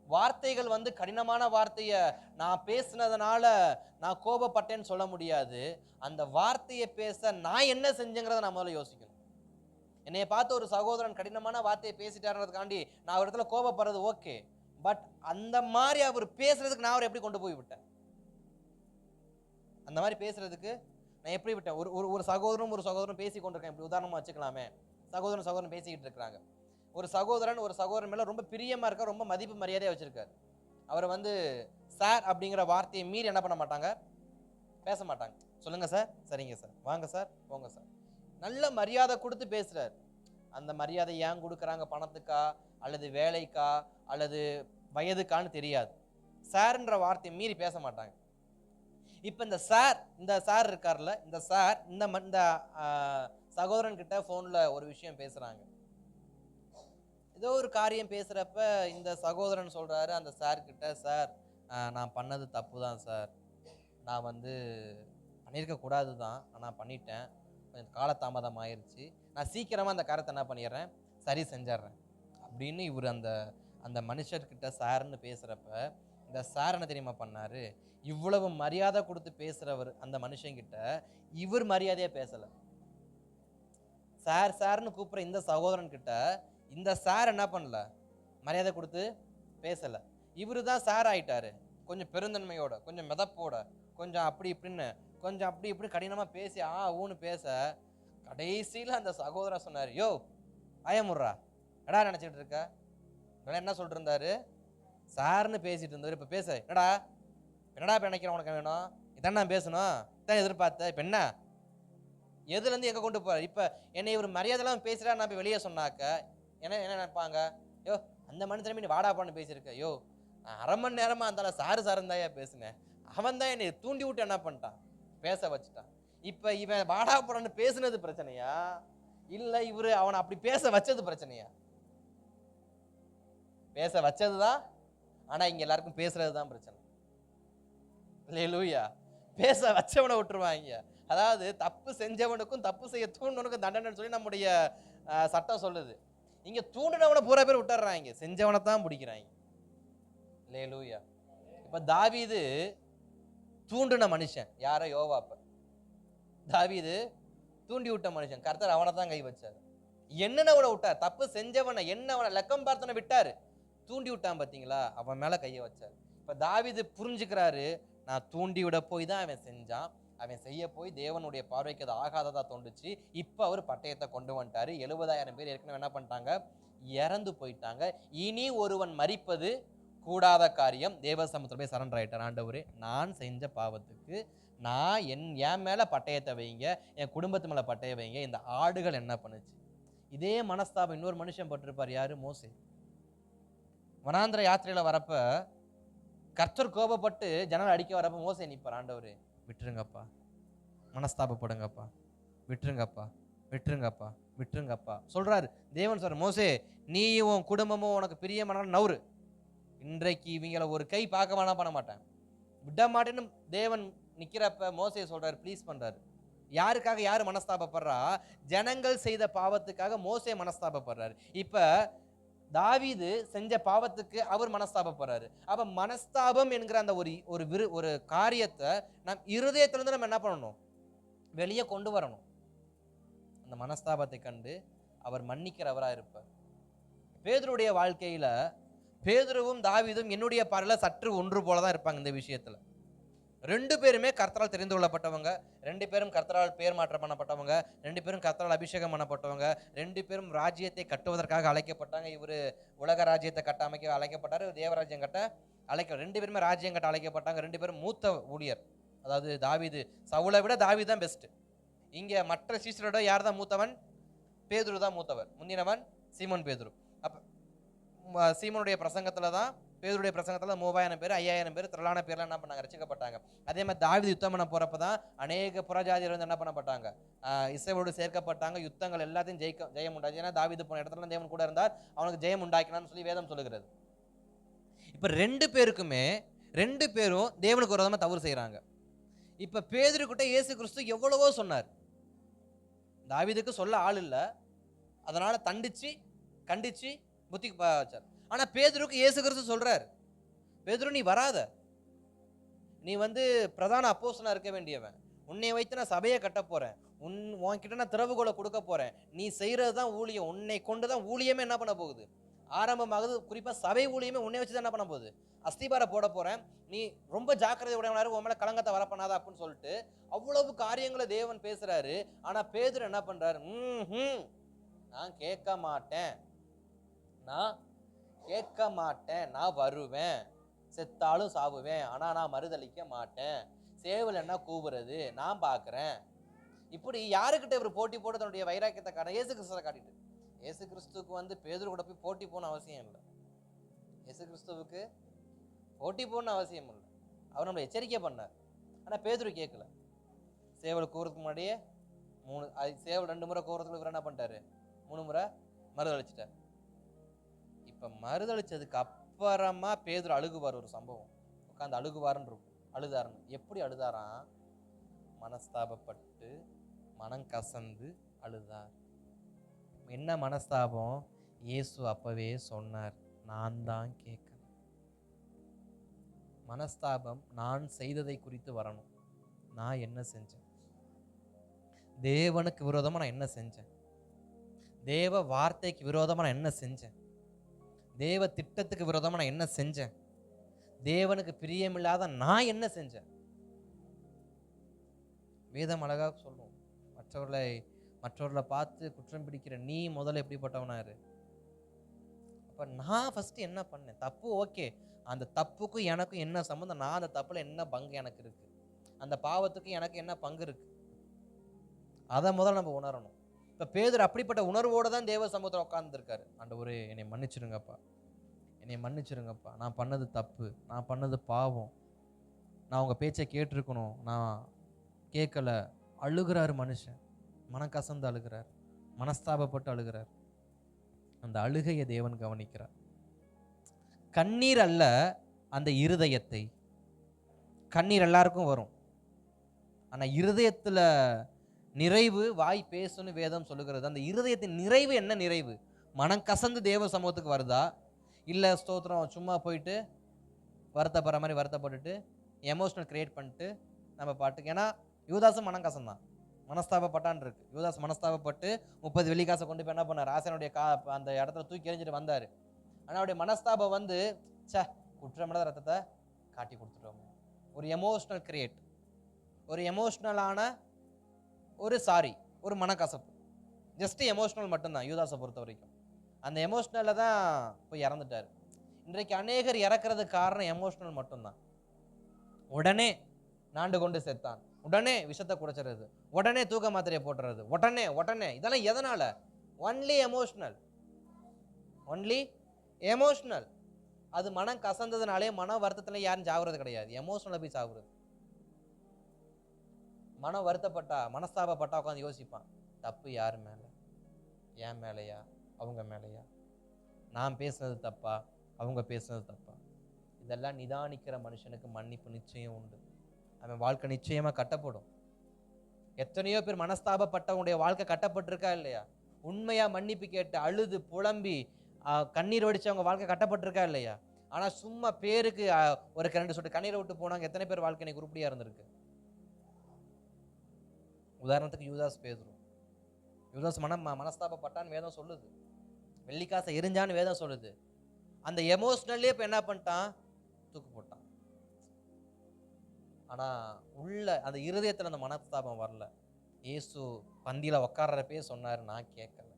S3: வார்த்தைகள் வந்து கடினமான வார்த்தைய நான் பேசினதுனால நான் கோபப்பட்டேன்னு சொல்ல முடியாது. அந்த வார்த்தையை பேச நான் என்ன செஞ்சேங்கிறத நான் முதல்ல யோசிக்கணும். என்னைய பார்த்து ஒரு சகோதரன் கடினமான வார்த்தையை பேசிட்டாருன்றதுக்காண்டி நான் ஒரு இடத்துல கோபப்படுறது ஓகே, பட் அந்த மாதிரி அவர் பேசுறதுக்கு நான் அவர் எப்படி கொண்டு போய் விட்டேன்? அந்த மாதிரி பேசுறதுக்கு நான் எப்படி விட்டேன்? ஒரு சகோதரனும் பேசி கொண்டிருக்கேன். இப்படி உதாரணமா வச்சுக்கலாமே, சகோதரன் பேசிக்கிட்டு இருக்கிறாங்க. ஒரு சகோதரன் மேல ரொம்ப பிரியமா இருக்க, ரொம்ப மதிப்பு மரியாதையா வச்சிருக்காரு. அவரை வந்து சார் அப்படிங்கிற வார்த்தையை மீறி என்ன பண்ண மாட்டாங்க, பேச மாட்டாங்க. சொல்லுங்க சார், சரிங்க சார், வாங்க சார், போங்க சார், நல்ல மரியாதை கொடுத்து பேசுறாரு. அந்த மரியாதை ஏன் கொடுக்குறாங்க? பணத்துக்கா அல்லது வேலைக்கா அல்லது வயதுக்கான்னு தெரியாது. சார்ன்ற வார்த்தையை மீறி பேச மாட்டாங்க. இப்ப இந்த சார் இருக்கார்ல, இந்த சார் இந்த சகோதரன் கிட்ட போன்ல ஒரு விஷயம் பேசுறாங்க. ஏதோ ஒரு காரியம் பேசுறப்ப இந்த சகோதரன் சொல்றாரு அந்த சார் கிட்ட, சார் நான் பண்ணது தப்பு தான் சார், நான் வந்து பண்ணியிருக்க கூடாது தான், ஆனால் பண்ணிட்டேன், கொஞ்சம் காலதாமதம் ஆயிடுச்சு, நான் சீக்கிரமா அந்த காரியத்தை என்ன பண்ணிடுறேன், சரி செஞ்சிடறேன் அப்படின்னு இவர் அந்த மனுஷர்கிட்ட சார்னு பேசுறப்ப இந்த சார் என்ன தெரியுமா பண்ணாரு? இவ்வளவு மரியாதை கொடுத்து பேசுறவர் அந்த மனுஷங்கிட்ட இவர் மரியாதையா பேசல. சார்னு கூப்பிடுற இந்த சகோதரன் கிட்ட இந்த சார் என்ன பண்ணல, மரியாதை கொடுத்து பேசல. இவரு தான் சார் ஆயிட்டாரு. கொஞ்சம் பெருந்தன்மையோட, கொஞ்சம் மிதப்போட, கொஞ்சம் அப்படி இப்படி கடினமா பேசி ஊன்னு பேச கடைசியில அந்த சகோதரன் சொன்னாரு, யோ பயமுறா, எடா நினைச்சிட்டு இருக்க? என்ன சொல்லிட்டு இருந்தாரு? சார்னு பேசிட்டு இருந்தாரு. இப்ப பேச என்னடா இப்ப நினைக்கிறேன், உனக்கு வேணும் இதான் நான் பேசணும், இதான் எதிர்பார்த்த, இப்ப என்ன எதுல இருந்து எங்க கொண்டு போற? இப்ப என்னை இவர் மரியாதைலாம் பேசுறா, நான் போய் வெளியே சொன்னாக்க என்ன நினைப்பாங்க? யோ அந்த மனுஷன் நீ வாடாப்பான்னு பேசியிருக்க, யோ நான் 1/2 மணி நேரமா அந்த சாருந்தாயா பேசுனேன், அவன் தான் என்னை தூண்டி விட்டு என்ன பண்ணிட்டான், பேச வச்சுட்டான். இப்ப இவன் வாடாப்பான்னு பேசுனது பிரச்சனையா இல்ல இவரு அவனை அப்படி பேச வச்சது பிரச்சனையா? பேச வச்சதுதான், ஆனா இங்க எல்லாருக்கும் பேசுறதுதான் பிரச்சனை. அல்லேலூயா. பேச வச்சவனை விட்டுருவாங்க. அதாவது தப்பு செஞ்சவனுக்கும் தப்பு செய்ய தூண்டவனுக்கும் தண்டனைன்னு சொல்லி நம்முடைய சட்டம் சொல்லுது. இங்க தூண்டினவனை பூரா பேர் விட்டுறாங்க, செஞ்சவனை தான் பிடிக்கிறாங்க. அல்லேலூயா. இப்ப தாவீது தூண்டின மனுஷன் யார? யோவாப்ப. தாவீது தூண்டி விட்ட மனுஷன், கர்த்தர் அவனை தான் கை வச்சாரு. என்னவனை விட்டார்? தப்பு செஞ்சவனை, என்னவனை லக்கம் பார்த்தவனை விட்டாரு, தூண்டி விட்டான் பாத்தீங்களா, அவன் மேல கையை வச்சார். இப்ப தாவீது புரிஞ்சுக்கிறாரு, நான் தூண்டி விட போய் தான் அவன் செஞ்சான், அவன் செய்ய போய் தேவனுடைய பார்வைக்கு அது ஆகாததா தோண்டுச்சு. இப்ப அவர் பட்டயத்தை கொண்டு வந்துட்டாரு. 70,000 பேர் ஏற்கனவே என்ன பண்ணிட்டாங்க, இறந்து போயிட்டாங்க. இனி ஒருவன் மரிப்பது கூடாத காரியம். தேவ சமூகத்துல போய் சரண்டர் ஆயிட்டார். ஆண்டவரே, நான் செஞ்ச பாவத்துக்கு நான் என் மேல பட்டயத்தை வைங்க, என் குடும்பத்து மேல பட்டய வைங்க. இந்த ஆடுகள் என்ன பண்ணுச்சு? இதே மனஸ்தாபம் இன்னொரு மனுஷன் பட்டிருப்பார். யாரு? மோசே. வனாந்திர யாத்திரையில வரப்ப கர்த்தர் கோபப்பட்டு ஜனல் அடிக்க வரப்ப மோசே நிற்பார். ஆண்டவரே, விட்டுருங்கப்பா, மனஸ்தாபப்படுங்கப்பா, விட்டுருங்கப்பா, விட்டுருங்கப்பா, விட்டுருங்கப்பா சொல்றாரு. தேவன் சொல்ற, மோசே, நீயும் உன் குடும்பமும் உனக்கு பிரியமான நவுறு. இன்றைக்கு இவங்கள ஒரு கை பார்க்க வேணாம், பண்ண மாட்டேன், விட மாட்டேன்னு தேவன் நிக்கிறப்ப மோசே சொல்றாரு, ப்ளீஸ் பண்றாரு. யாருக்காக? யாரு மனஸ்தாபப்படுறா? ஜனங்கள் செய்த பாவத்துக்காக மோசே மனஸ்தாபப்படுறாரு. இப்ப தாவீது செஞ்ச பாவத்துக்கு அவர் மனஸ்தாபப்படுறாரு. அப்ப மனஸ்தாபம் என்கிற அந்த ஒரு காரியத்தை நம் இருதயத்திலிருந்து நம்ம என்ன பண்ணணும்? வெளியே கொண்டு வரணும். அந்த மனஸ்தாபத்தை கண்டு அவர் மன்னிக்கிறவரா இருப்பார். பேதுருடைய வாழ்க்கையில பேதுருவும் தாவீதும் என்னுடைய பார்வையில சற்று ஒன்று போலதான் இருப்பாங்க. இந்த விஷயத்துல ரெண்டு பேருமே கர்த்தரால் தெரிந்து கொள்ளப்பட்டவங்க, ரெண்டு பேரும் கர்த்தரால் பேர் மாற்றம் பண்ணப்பட்டவங்க, ரெண்டு பேரும் கர்த்தரால் அபிஷேகம் பண்ணப்பட்டவங்க, ரெண்டு பேரும் ராஜ்யத்தை கட்டுவதற்காக அழைக்கப்பட்டாங்க. இவரு உலக ராஜ்யத்தை கட்ட அமைக்க அழைக்கப்பட்டாரு, தேவராஜ்யம் கட்ட ரெண்டு பேருமே ராஜ்யம் கட்ட அழைக்கப்பட்டாங்க. ரெண்டு பேரும் மூத்த ஊழியர். அதாவது தாவீது, சவுலை விட தாவீது தான் பெஸ்ட். இங்க மற்ற சீசரோட யார் தான் மூத்தவன்? பேதுரு தான் மூத்தவர். முந்தினவன் சீமோன் பேதுரு. அப்ப சீமோனுடைய பிரசங்கத்துல தான், பேதுருடைய பிரசங்கத்துல 3000 பேர் 5000 பேர் திரளான பேர்லாம் என்ன பண்ணாங்க? ரசிக்கப்பட்டாங்க. அதே மாதிரி தாவீது யுத்தம் பண்ண போறப்பதான் அநேக புறஜாதியர் வந்து என்ன பண்ணப்பட்டாங்க? இஸ்ரவேலோடு சேர்க்கப்பட்டாங்க. யுத்தங்கள் எல்லாத்தையும் ஜெயம் உண்டாச்சு. ஏன்னா தாவீது போன இடத்துல தேவன் கூட இருந்தார், அவனுக்கு ஜெயம் உண்டாக்கினான்னு சொல்லி வேதம் சொல்லுகிறது. இப்ப ரெண்டு பேரும் தேவனுக்கு விரோதமா தவறு செய்யறாங்க. இப்ப பேதுரு கிட்ட இயேசு கிறிஸ்து எவ்வளவோ சொன்னார். தாவீதுக்கு சொல்ல ஆள் இல்ல, அதனால கண்டிச்சு புத்தி வச்சார். ஆனா பேதுருக்கு இயேசு கிறிஸ்து சொல்றார், பேதுரு நீ வராத, நீ வந்து பிரதான அப்போஸ்தலனா இருக்க வேண்டியவன், உன்னை வைத்து நான் சபையை கட்ட போறேன், உன்கிட்ட நான் திறவுகோலை கொடுக்க போறேன், நீ செய்யறதுதான் ஊழியம், உன்னை கொண்டுதான் ஊழியமே என்ன பண்ண போகுது? ஆரம்பமாகுது. குறிப்பா சபை ஊழியமே உன்னை வச்சுதான் என்ன பண்ண போகுது? அஸ்திபார போட போறேன், நீ ரொம்ப ஜாக்கிரதை உடையவனாரு, உன் மேல கலங்கத்தை வரப்பண்ணாத அப்படின்னு சொல்லிட்டு அவ்வளவு காரியங்களை தேவன் பேசுறாரு. ஆனா பேதுரு என்ன பண்றாரு? நான் கேட்க மாட்டேன், நான் வருவேன், செத்தாலும் சாவுவேன், ஆனா நான் மறுதளிக்க மாட்டேன், சேவல் என்ன கூவுறது நான் பாக்குறேன். இப்படி யாருக்கிட்ட இவர் போட்டி போட்டு தன்னுடைய வைராக்கியத்தை காட்ட? இயேசு கிறிஸ்துவை காட்டிட்டு. இயேசு கிறிஸ்துவுக்கு வந்து பேதுரு கூட போய் போட்டி போன அவசியம் இல்லை. இயேசு கிறிஸ்துவுக்கு போட்டி போன அவசியம் இல்லை. அவர் நம்மளை எச்சரிக்கை பண்ணார். ஆனா பேதுரு கேட்கல. சேவல் கூறதுக்கு முன்னாடியே சேவல் 2 முறை கூறதுக்கு இவர் என்ன பண்ணிட்டாரு? 3 முறை மறுதளிச்சிட்டார். இப்ப மறுதளிச்சதுக்கு அப்புறமா பேதுரு அழுகுவார். ஒரு சம்பவம் உட்காந்து அழுகுவாருன்னு இருக்கும். அழுதாருன்னு எப்படி அழுதாராம்? மனஸ்தாபப்பட்டு மனம் கசந்து அழுதார். என்ன மனஸ்தாபம்? இயேசு அப்பவே சொன்னார், நான் தான் கேட்கணும். மனஸ்தாபம் நான் செய்ததை குறித்து வரணும். நான் என்ன செஞ்சேன்? தேவனுக்கு விரோதமா நான் என்ன செஞ்சேன்? தேவ வார்த்தைக்கு விரோதமா நான் என்ன செஞ்சேன்? தேவ திட்டத்துக்கு விரோதமா நான் என்ன செஞ்சேன்? தேவனுக்கு பிரியமில்லாத நான் என்ன செஞ்சேன்? வேதம் அழகாக சொல்லும், மற்றவர்களை பார்த்து குற்றம் பிடிக்கிற நீ முதல்ல எப்படிப்பட்டவனா இரு. அப்ப நான் ஃபர்ஸ்ட் என்ன பண்ணேன்? தப்பு ஓகே, அந்த தப்புக்கும் எனக்கும் என்ன சம்பந்தம்? நான் அந்த தப்புல என்ன பங்கு எனக்கு இருக்கு? அந்த பாவத்துக்கு எனக்கு என்ன பங்கு இருக்கு? அதை முதல்ல நம்ம உணரணும். இப்ப பேதுரு அப்படிப்பட்ட உணர்வோடு தான் தேவ சமூகத்தில் உட்கார்ந்துருக்காரு. ஆண்டவரே, என்னை மன்னிச்சிருங்கப்பா, நான் பண்ணது தப்பு, நான் பண்ணது பாவம், நான் உங்க பேச்சை கேட்டிருக்கணும், நான் கேட்கல. அழுகிறாரு மனுஷன், மனக்கசந்து அழுகிறார், மனஸ்தாபப்பட்டு அழுகிறார். அந்த அழுகையை தேவன் கவனிக்கிறார். கண்ணீர் அல்ல, அந்த இருதயத்தை. கண்ணீர் எல்லாருக்கும் வரும், ஆனா இருதயத்துல நிறைவு வாய் பேசுன்னு வேதம் சொல்லுகிறது. அந்த இருதயத்தின் நிறைவு என்ன நிறைவு? மனம் கசந்து தேவ சமூகத்துக்கு வருதா, இல்லை ஸ்தோத்திரம் சும்மா போயிட்டு வருத்தப்படுற மாதிரி வருத்தப்பட்டுட்டு எமோஷனல் கிரியேட் பண்ணிட்டு நம்ம பாட்டுக்கு? ஏன்னா யூதாசும் மனம் கசந்தான், மனஸ்தாபப்பட்டான் இருக்கு. யூதாஸ் மனஸ்தாபப்பட்டு 30 வெள்ளிக்காசை கொண்டு போய் என்ன பண்ணார்? ஆசனுடைய அந்த இடத்துல தூக்கி எறிஞ்சிட்டு வந்தார். ஆனால் அவருடைய மனஸ்தாபம் வந்து குற்றமில்லாத ரத்தத்தை காட்டி கொடுத்துட்டோம். ஒரு எமோஷனல் கிரியேட், ஒரு எமோஷ்னலான ஒரு சாரி, ஒரு மனக்கசப்பு, ஜஸ்ட் எமோஷனல் மட்டும்தான் யூதாஸை பொறுத்த வரைக்கும். அந்த எமோஷ்னலில் தான் போய் இறந்துட்டார். இன்றைக்கு அநேகர் இறக்கிறதுக்கு காரணம் எமோஷ்னல் மட்டும்தான். உடனே நாண்டு கொண்டு செத்தான், உடனே விஷத்தை குடிச்சிடுறது, உடனே தூக்க மாத்திரையை போட்டுறது, உடனே உடனே. இதெல்லாம் எதனால? Only emotional, only emotional. அது மனம் கசந்ததுனாலே, மன வருத்தத்துல யாரும் சாவுறது கிடையாது, எமோஷனல போய் சாவுறது. மனம் வருத்தப்பட்டா, மனஸ்தாபப்பட்டா உட்காந்து யோசிப்பான், தப்பு யாரு மேல? என் மேலையா, அவங்க மேலையா? நான் பேசுனது தப்பா, அவங்க பேசுனது தப்பா? இதெல்லாம் நிதானிக்கிற மனுஷனுக்கு மன்னிப்பு நிச்சயம் உண்டு. அவன் வாழ்க்கை நிச்சயமா கட்டப்படும். எத்தனையோ பேர் மனஸ்தாபப்பட்டவங்களுடைய வாழ்க்கை கட்டப்பட்டிருக்கா இல்லையா? உண்மையா மன்னிப்பு கேட்டு அழுது புலம்பி கண்ணீர் வடிச்சவங்க வாழ்க்கை கட்டப்பட்டிருக்கா இல்லையா? ஆனா சும்மா பேருக்கு ஒரு 2 சொட்டு கண்ணீரை விட்டு போனாங்க. எத்தனை பேர் வாழ்க்கை இன்னைக்கு உருப்படியா இருந்திருக்கு? உதாரணத்துக்கு யூதாஸ் பேதுரு. யூதாஸ் மனஸ்தாபப்பட்டான்னு வேதம் சொல்லுது, வெள்ளிக்காசை எரிஞ்சான்னு வேதம் சொல்லுது. அந்த எமோஷனல்லே இப்ப என்ன பண்ணிட்டான்? தூக்கு போட்டான். ஆனா உள்ள அந்த இருதயத்துல அந்த மனஸ்தாபம் வரல. இயேசு பந்தியில உட்கார்றப்பே சொன்னாரு, நான் கேட்கல.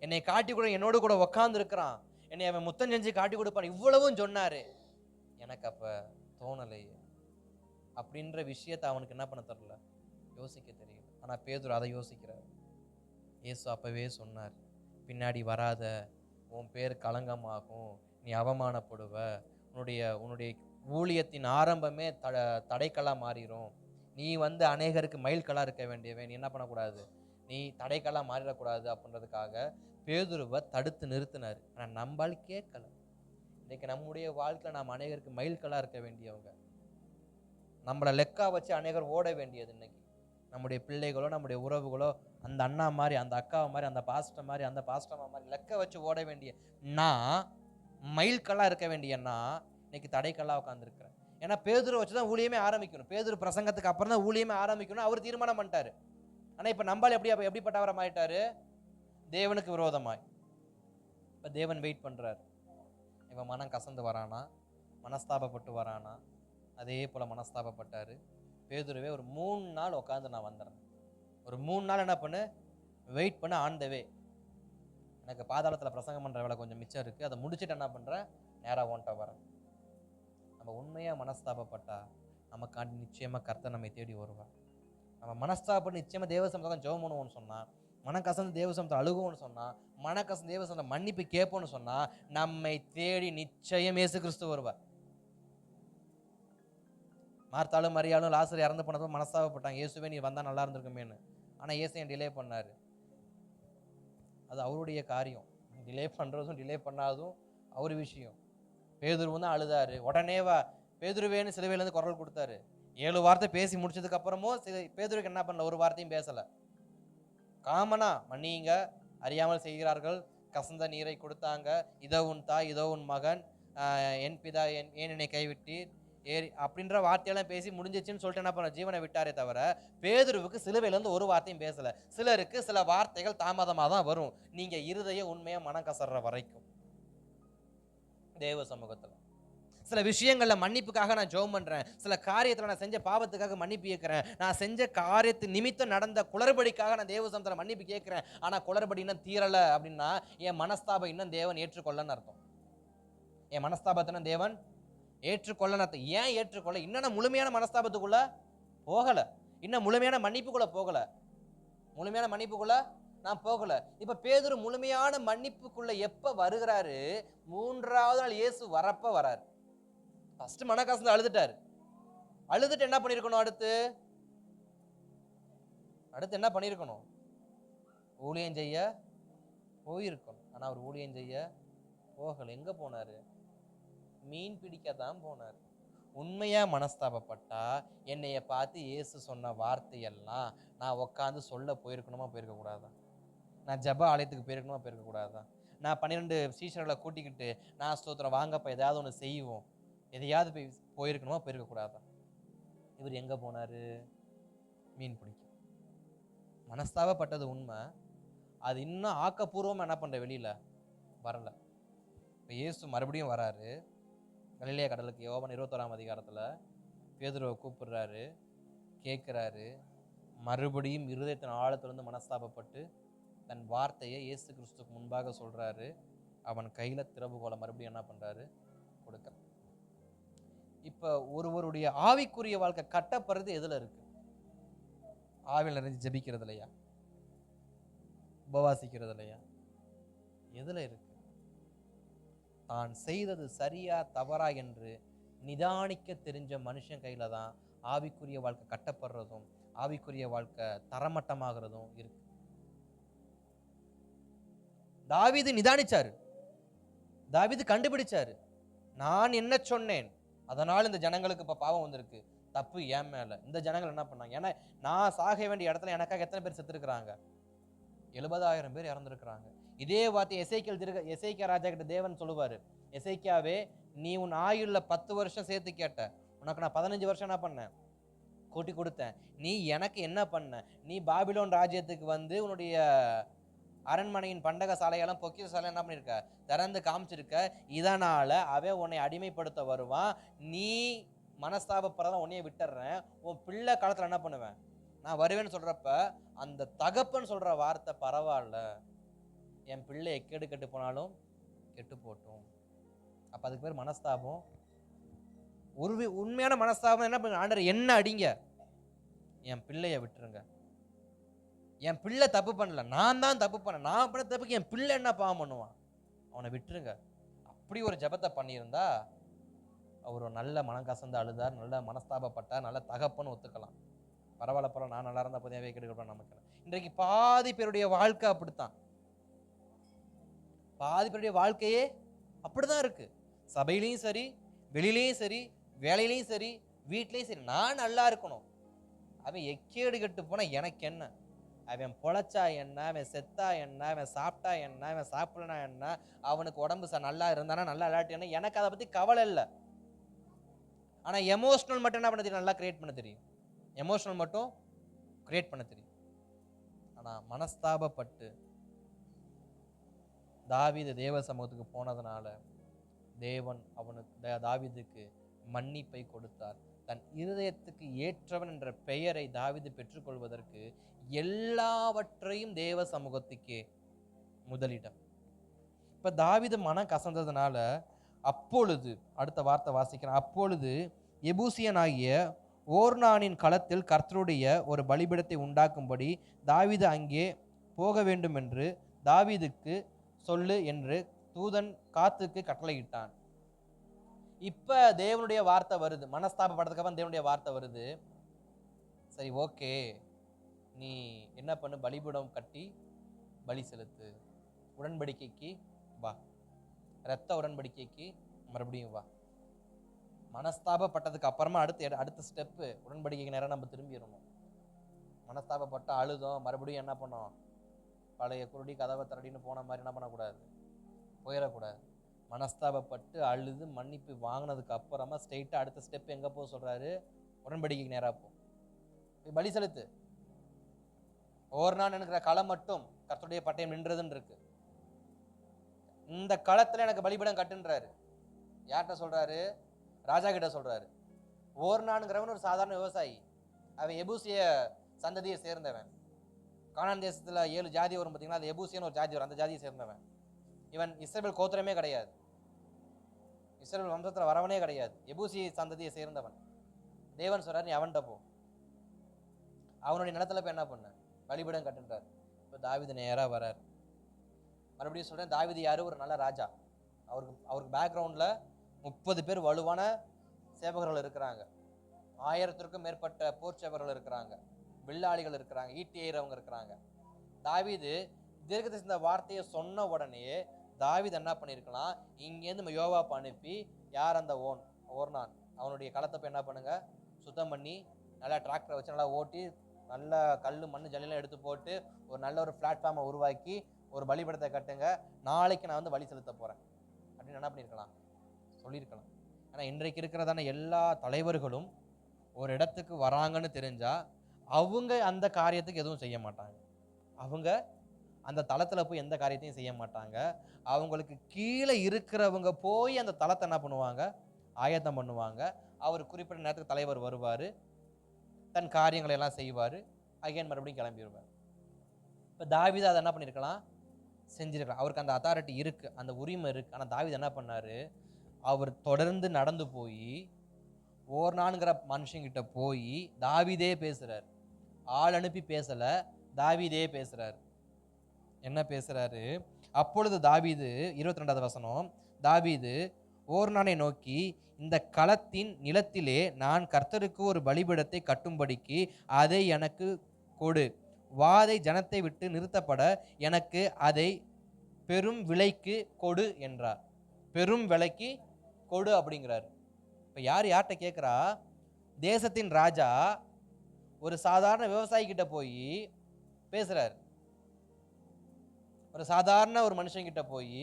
S3: என்னை காட்டி கூட என்னோடு கூட உட்கார்ந்து இருக்கிறான், என்னை அவன் முத்தம் செஞ்சு காட்டி கொடுப்பான், இவ்வளவும் சொன்னாரு, எனக்கு அப்ப தோணலையே அப்படின்ற விஷயத்தை அவனுக்கு என்ன பண்ண தெரியல, யோசிக்க தெரியல. ஆனா பேதுரு அதை யோசிக்கிறார். இயேசு அப்பவே சொன்னார், பின்னாடி வராத, உன் பேர் களங்கமாகும், நீ அவமானப்படுவ, உன்னுடைய ஊழியத்தின் ஆரம்பமே தடைக்கல்லா மாறிடும், நீ அநேகருக்கு மைல்கல்லா இருக்க வேண்டியவன், நீ என்ன பண்ணக்கூடாது, நீ தடைக்கல்லா மாறிடக்கூடாது அப்படின்றதுக்காக பேதுருவை தடுத்து நிறுத்தினார். ஆனா நம்பால் கேட்கல. இன்னைக்கு நம்முடைய வாழ்க்கையில நாம் அநேகருக்கு மைல்கல்லா இருக்க வேண்டியவங்க, நம்மளை லெக்கா வச்சு அநேகர் ஓட வேண்டியது. இன்னைக்கு நம்முடைய பிள்ளைகளோ, நம்முடைய உறவுகளோ, அந்த அண்ணா மாதிரி, அந்த அக்காவை மாதிரி, அந்த பாஸ்டர் மாதிரி, அந்த பாஸ்டர்மா மாதிரி லெக்க வச்சு ஓட வேண்டிய நான், மைல்கல்லா இருக்க வேண்டிய நான் இன்னைக்கு தடைக்கல்லா உட்காந்துருக்கிறேன். ஏன்னா பேதுரு வச்சுதான் ஊழியமே ஆரம்பிக்கணும். பேதுரு பிரசங்கத்துக்கு அப்புறம் தான் ஊழியமே ஆரம்பிக்கணும் அவர் தீர்மானம் பண்ணிட்டாரு. ஆனா இப்ப நம்பால் எப்படிப்பட்டவரை மாறிட்டாரு? தேவனுக்கு விரோதமாய். இப்ப தேவன் வெயிட் பண்றாரு, இவன் மனம் கசந்து வரானா, மனஸ்தாபப்பட்டு வரானா? அதே போல மனஸ்தாபப்பட்டாரு. பேதுருவே ஒரு 3 நாள் உட்காந்து நான் வந்துடுறேன், ஒரு 3 நாள் என்ன பண்ணு, வெயிட் பண்ண, ஆன் த வே. எனக்கு பாதாளத்துல பிரசங்கம் பண்ற வேலை கொஞ்சம் மிச்சம் இருக்கு, அதை முடிச்சுட்டு என்ன பண்றேன், நேரா ஓன்ட்ட வரேன். நம்ம உண்மையா மனஸ்தாபப்பட்டா நமக்காண்டி நிச்சயமா கர்த்தர் நம்மை தேடி வருவார். நம்ம மனஸ்தாபப்பட்டு நிச்சயமா தேவசமத்தை ஜெபம் பண்ணுவோம்னு சொன்னா, மனக்கசந்து தேவசமத்தை அழுகுவோம்னு சொன்னா, மனக்கசந்து தேவசமத்தை மன்னிப்பு கேட்போம்னு சொன்னா, நம்மை தேடி நிச்சயம் இயேசு கிறிஸ்து வருவார். மார்த்தாலும் மரியாளும் லாசர் இறந்து போனப்போ மனஸ்தாபப்பட்டாங்க, இயேசுவே நீ வந்தா நல்லா இருந்திருக்குமேன்னு. ஆனா இயேசு ஏன் டிலே பண்ணாரு? அது அவருடைய காரியம். டிலே பண்றதும் டிலே பண்ணாததும் அவரு விஷயம். பேதுருவும் தான் அழுதாரு. உடனே பேதுருவேன்னு சிலுவையிலேருந்து குரல் கொடுத்தாரு. 7 வார்த்தை பேசி முடிச்சதுக்கு அப்புறமும் பேதுருக்கு என்ன பண்ணல, ஒரு வார்த்தையும் பேசல. காமனா மன்னியுங்க, அறியாமல் செய்கிறார்கள், கசந்த நீரை கொடுத்தாங்க, இதோ உன் தாய், இதோ உன் மகன், என் பிதா ஏன் என்னை கைவிட்டீர் அப்படின்ற வார்த்தையெல்லாம் பேசி முடிஞ்சிச்சுன்னு சொல்லிட்டு என்ன பண்ண, ஜீவனை விட்டாரே தவிர பேதுருவுக்கு சிலுவையிலேருந்து ஒரு வார்த்தையும் பேசல. சிலருக்கு சில வார்த்தைகள் தாமதமாக தான் வரும், நீங்க இருதய உண்மையா மனம் கசற வரைக்கும். தேவ சமூகத்துல சில விஷயங்கள்ல மன்னிப்புக்காக நான் ஜெபம் பண்றேன், சில காரியத்துல நான் செஞ்ச பாவத்துக்காக மன்னிப்பு கேட்கிறேன், நான் செஞ்ச காரியத்து நிமித்தம் நடந்த குளறுபடிக்காக நான் தேவ சமூகத்துல மன்னிப்பு கேட்கிறேன். ஆனா குளறுபடி இன்னும் தீரல அப்படின்னா என் மனஸ்தாபம் இன்னும் தேவன் ஏற்றுக்கொள்ளன்னு அர்த்தம். என் மனஸ்தாபத்தின தேவன் ஏற்றுக்கொள்ளன்னு அர்த்தம். ஏன் ஏற்றுக்கொள்ள? இன்னும் நான் முழுமையான மனஸ்தாபத்துக்குள்ள போகல, இன்னும் முழுமையான மன்னிப்புக்குள்ள போகல, முழுமையான மன்னிப்புக்குள்ள நான் போகல. இப்ப பேதுரு முழுமையான மன்னிப்புக்குள்ள எப்ப வருகிறாரு? 3வது நாள் இயேசு வரப்ப வராரு. ஃபர்ஸ்ட் மனக்கசந்து அழுதுட்டாரு. அழுதுட்டு என்ன பண்ணிருக்கணும்? அடுத்து என்ன பண்ணிருக்கணும்? ஊழியம் செய்ய போயிருக்கணும். ஆனா அவர் ஊழியம் செய்ய போகல. எங்க போனாரு? மீன் பிடிக்கத்தான் போனார். உண்மையா மனஸ்தாபப்பட்டா என்னைய பார்த்து இயேசு சொன்ன வார்த்தையெல்லாம் நான் உட்காந்து சொல்ல போயிருக்கணுமா, போயிருக்க கூடாதா? நான் ஜெப ஆலயத்துக்கு போயிருக்கணுமா, போயிருக்க கூடாதா? நான் 12 சீஷர்களை கூட்டிக்கிட்டு நான் ஸ்தோத்திரம் வாங்கப்ப ஏதாவது ஒன்று செய்வோம், எதையாவது போயிருக்கணுமா, போயிருக்க கூடாதா? இவர் எங்க போனாரு? மீன் பிடிக்க. மனஸ்தாபப்பட்டது உண்மை, அது இன்னும் ஆக்கப்பூர்வமா என்ன பண்ற, வெளியில வரல. இப்ப இயேசு மறுபடியும் வராரு கலிலேயா கடலுக்கு. யோவான் 21ஆம் அதிகாரத்துல பேதுருவை கூப்பிடுறாரு, கேட்கிறாரு. மறுபடியும் இருதயத்தின் ஆழத்திலிருந்து மனஸ்தாபப்பட்டு தன் வார்த்தையை இயேசு கிறிஸ்துக்கு முன்பாக சொல்றாரு. அவன் கையில திறவுகோலை மறுபடியும் என்ன பண்றாரு? கொடுக்கிறார். இப்ப ஒருவருடைய ஆவிக்குரிய வாழ்க்கை கட்டப்படுறது எதுல இருக்கு? ஆவியில் நிறைஞ்சு ஜெபிக்கிறது இல்லையா? உபவாசிக்கிறது இல்லையா? எதுல இருக்கு? தான் செய்தது சரியா தவறா என்று நிதானிக்க தெரிஞ்ச மனுஷன் கையில தான் ஆவிக்குரிய வாழ்க்கை கட்டப்படுறதும் ஆவிக்குரிய வாழ்க்கை தரமட்டமாகிறதும் இருக்கு. தாவீது நிதானிச்சாரு. தாவீது கண்டுபிடிச்சாரு. நான் என்ன சொன்னேன், அதனால இந்த ஜனங்களுக்கு இப்ப பாவம் வந்திருக்கு. தப்பு ஏன் மேல. இந்த ஜனங்கள் என்ன பண்ணாங்க? ஏன்னா நான் சாக வேண்டிய இடத்துல எனக்காக எத்தனை பேர் செத்துருக்கிறாங்க? 70,000 பேர் இறந்துருக்கிறாங்க. இதே வார்த்தை எசேக்கியா ராஜா கிட்ட தேவன் சொல்லுவாரு, எசேக்கியாவே, நீ உன் ஆயுள்ல 10 வருஷம் சேர்த்து கேட்ட, உனக்கு நான் 15 வருஷம் என்ன பண்ணேன்? கூட்டி கொடுத்தேன். நீ எனக்கு என்ன பண்ண? நீ பாபிலோன் ராஜ்யத்துக்கு வந்து உன்னுடைய அரண்மனையின் பண்டக சாலையெல்லாம் பொக்கிஷ சாலை என்ன பண்ணிருக்க? திறந்து காமிச்சிருக்க. இதனால அவன் உன்னை அடிமைப்படுத்த வருவான். நீ மனஸ்தாபப்படுறத உன்னைய விட்டுறேன். உன் பிள்ளை காலத்துல என்ன பண்ணுவேன்? நான் வருவேன்னு சொல்றப்ப அந்த தகப்பன் சொல்ற வார்த்தை, பரவாயில்ல, என் பிள்ளை எக்கேடு கெட்டு போனாலும் கெட்டு போட்டும். அப்ப அதுக்கு பேர் மனஸ்தாபம். உண்மையான மனஸ்தாபம் என்ன பண்ணுங்க? ஆண்டவர் என்ன அடிங்க, என் பிள்ளைய விட்டுருங்க. என் பிள்ளை தப்பு பண்ணல, நான் தான் தப்பு பண்ணேன். நான் பண்ண தப்புக்கு என் பிள்ளை என்ன பாவம் பண்ணுவான்? அவனை விட்டுருங்க. அப்படி ஒரு ஜெபத்தை பண்ணியிருந்தா அவர் நல்ல மனம் கசந்து அழுதார், நல்ல மனஸ்தாபப்பட்டார், நல்ல தகப்பன்னு ஒத்துக்கலாம். பரவாயில்ல, நான் நல்லா இருந்தா புதியவே கெடுக்கப்பட நமக்கு. இன்றைக்கு பாதி பேருடைய வாழ்க்கை அப்படித்தான். பாதி பேருடைய வாழ்க்கையே அப்படிதான் இருக்கு. சபையிலையும் சரி, வெளியிலையும் சரி, வேலையிலையும் சரி, வீட்லையும் சரி, நான் நல்லா இருக்கணும். அவன் எக்கேடு கெட்டு போனா எனக்கு என்ன? அவன் பொழைச்சா என்ன, அவன் செத்தா என்ன, அவன் சாப்பிட்டா என்ன, அவன் சாப்பிடலனா என்ன, அவனுக்கு உடம்பு நல்லா இருந்தானா நல்லா இல்லாட்டி என்ன, எனக்கு அதை பத்தி கவலை இல்லை. ஆனா எமோஷனல் மட்டும் என்ன பண்ண தெரியும்? நல்லா கிரியேட் பண்ண தெரியும். எமோஷனல் மட்டும் கிரியேட் பண்ண தெரியும். ஆனா மனஸ்தாபப்பட்டு தாவீது தேவ சமூகத்துக்கு போனதுனால தேவன் அவனுக்கு தாவீதுக்கு மன்னிப்பை கொடுத்தார். தன் இருதயத்துக்கு ஏற்றவன் என்ற பெயரை தாவீது பெற்றுக்கொள்வதற்கு எல்லாவற்றையும் தேவ சமூகத்துக்கே முதலிடம். இப்ப தாவீது மனம் கசந்ததுனால அப்பொழுது, அடுத்த வார்த்தை வாசிக்கிறேன், அப்பொழுது எபூசியனாகிய ஓர்னானின் களத்தில் கர்த்தருடைய ஒரு பலிபீடத்தை உண்டாக்கும்படி தாவீது அங்கே போக வேண்டும் என்று தாவீதுக்கு சொல்லு என்று தூதன் காத்துக்கு கட்டளையிட்டான். இப்ப தேவனுடைய வார்த்தை வருது. மனஸ்தாபப்படுறதுக்கு அப்புறம் தேவனுடைய வார்த்தை வருது. சரி, ஓகே, நீ என்ன பண்ணு? பலிபீடம் கட்டி பலி செலுத்து. உடன்படிக்கைக்கு வா, இரத்த உடன்படிக்கைக்கு மறுபடியும் வா. மனஸ்தாபப்பட்டதுக்கு அப்புறமா அடுத்த ஸ்டெப்பு உடன்படிக்கைக்கு நேரம் நம்ம திரும்பிடணும். மனஸ்தாபப்பட்ட அழுதோம், மறுபடியும் என்ன பண்ணோம்? பழைய குருடி கதவை தரடின்னு போன மாதிரி என்ன பண்ணக்கூடாது? போயிடக்கூடாது. மனஸ்தாபப்பட்டு அழுது மன்னிப்பு வாங்கினதுக்கு அப்புறமா ஸ்ட்ரெயிட்டா அடுத்த ஸ்டெப் எங்க போக சொல்றாரு? உடன்படிக்கைக்கு நேரா போ, பலி செலுத்து. ஓர்னான் என்கிற களம் மட்டும் கர்த்தருடைய பட்டயம் நின்றதுன்னு இருக்கு. இந்த களத்துல எனக்கு பலிபீடம் கட்டுன்றாரு. யார்கிட்ட சொல்றாரு? ராஜா கிட்ட சொல்றாரு. ஓர்னான்ங்கிறவன் ஒரு சாதாரண விவசாயி. அவன் எபூசிய சந்ததியை சேர்ந்தவன். கானான் தேசத்துல 7 ஜாதி வரும் பார்த்தீங்களா, அது எபூசியன்னு ஒரு ஜாதி வரும், அந்த ஜாதியை சேர்ந்தவன். இவன் இஸ்ரவேல் கோத்திரமே கிடையாது, இஸ்ரவேல் வம்சத்துல வரவனே கிடையாது, எபூசி சந்ததியை சேர்ந்தவன். தேவன் சொல்றாரு, நீ அவன்கிட்ட போ, அவனுடைய நிலத்துல போய் என்ன பண்ண? பலிபீடம் கட்டுன்றார். இப்போ தாவீது நேரா வரார். மறுபடியும் சொல்றேன், தாவீது யாரு? ஒரு நல்ல ராஜா. அவருக்கு பேக்ரவுண்ட்ல 30 பேர் வலுவான சேவகர்கள் இருக்கிறாங்க. 1000த்திற்கும் மேற்பட்ட போர் சேவகர்கள் இருக்கிறாங்க, வில்லாளிகள் இருக்கிறாங்க, ஈட்டி எய்றவங்க இருக்கிறாங்க. தாவீது தீர்க்கதரிசி வார்த்தையை சொன்ன உடனே தாவீது என்ன பண்ணியிருக்கலாம்? இங்கேருந்து யோவாப் அனுப்பி, யார் அந்த ஓர்னான், அவனுடைய களத்தை போய் என்ன பண்ணுங்க? சுத்தம் பண்ணி, நல்லா டிராக்டரை வச்சு நல்லா ஓட்டி, நல்ல கல் மண் ஜல்லிலாம் எடுத்து போட்டு ஒரு நல்ல ஒரு பிளாட்ஃபார்மை உருவாக்கி ஒரு பலிபீடத்தை கட்டுங்க, நாளைக்கு நான் வந்து பலி செலுத்த போறேன் அப்படின்னு என்ன பண்ணியிருக்கலாம்? சொல்லியிருக்கலாம். ஆனால் இன்றைக்கு இருக்கிறதான எல்லா தலைவர்களும் ஒரு இடத்துக்கு வராங்கன்னு தெரிஞ்சா அவங்க அந்த காரியத்துக்கு எதுவும் செய்ய மாட்டாங்க. அவங்க அந்த தளத்தில் போய் எந்த காரியத்தையும் செய்ய மாட்டாங்க. அவங்களுக்கு கீழே இருக்கிறவங்க போய் அந்த தளத்தை என்ன பண்ணுவாங்க? ஆயத்தம் பண்ணுவாங்க. அவர் குறிப்பிட்ட நேரத்துக்கு தலைவர் வருவார், தன் காரியங்களை எல்லாம் செய்வார், அகைன் மறுபடியும் கிளம்பிடுவார். இப்போ தாவீது அதை என்ன பண்ணியிருக்கலாம், செஞ்சிருக்கலாம். அவருக்கு அந்த அத்தாரிட்டி இருக்கு, அந்த உரிமை இருக்கு. ஆனால் தாவீது என்ன பண்ணாரு, அவர் தொடர்ந்து நடந்து போய் ஓர்னான்ங்கிற மனுஷங்கிட்ட போய் தாவீதே பேசுறாரு. ஆள் அனுப்பி பேசல, தாவீதே பேசுறாரு. என்ன பேசுறாரு? அப்பொழுது தாவீது, 22வது வசனம், தாவீது ஓர்னானை நோக்கி, இந்த களத்தின் நிலத்திலே நான் கர்த்தருக்கு ஒரு பலிபீடத்தை கட்டும்படிக்கு அதை எனக்கு கொடு. வாதை ஜனத்தை விட்டு நிறுத்தப்பட எனக்கு அதை பெரும் விலைக்கு கொடு என்றார். பெரும் விலைக்கு கொடு அப்படிங்கிறார். இப்ப யார்கிட்ட கேட்கிறா? தேசத்தின் ராஜா ஒரு சாதாரண விவசாயி கிட்ட போய் பேசுறாரு. ஒரு சாதாரண ஒரு மனுஷங்கிட்ட போய்,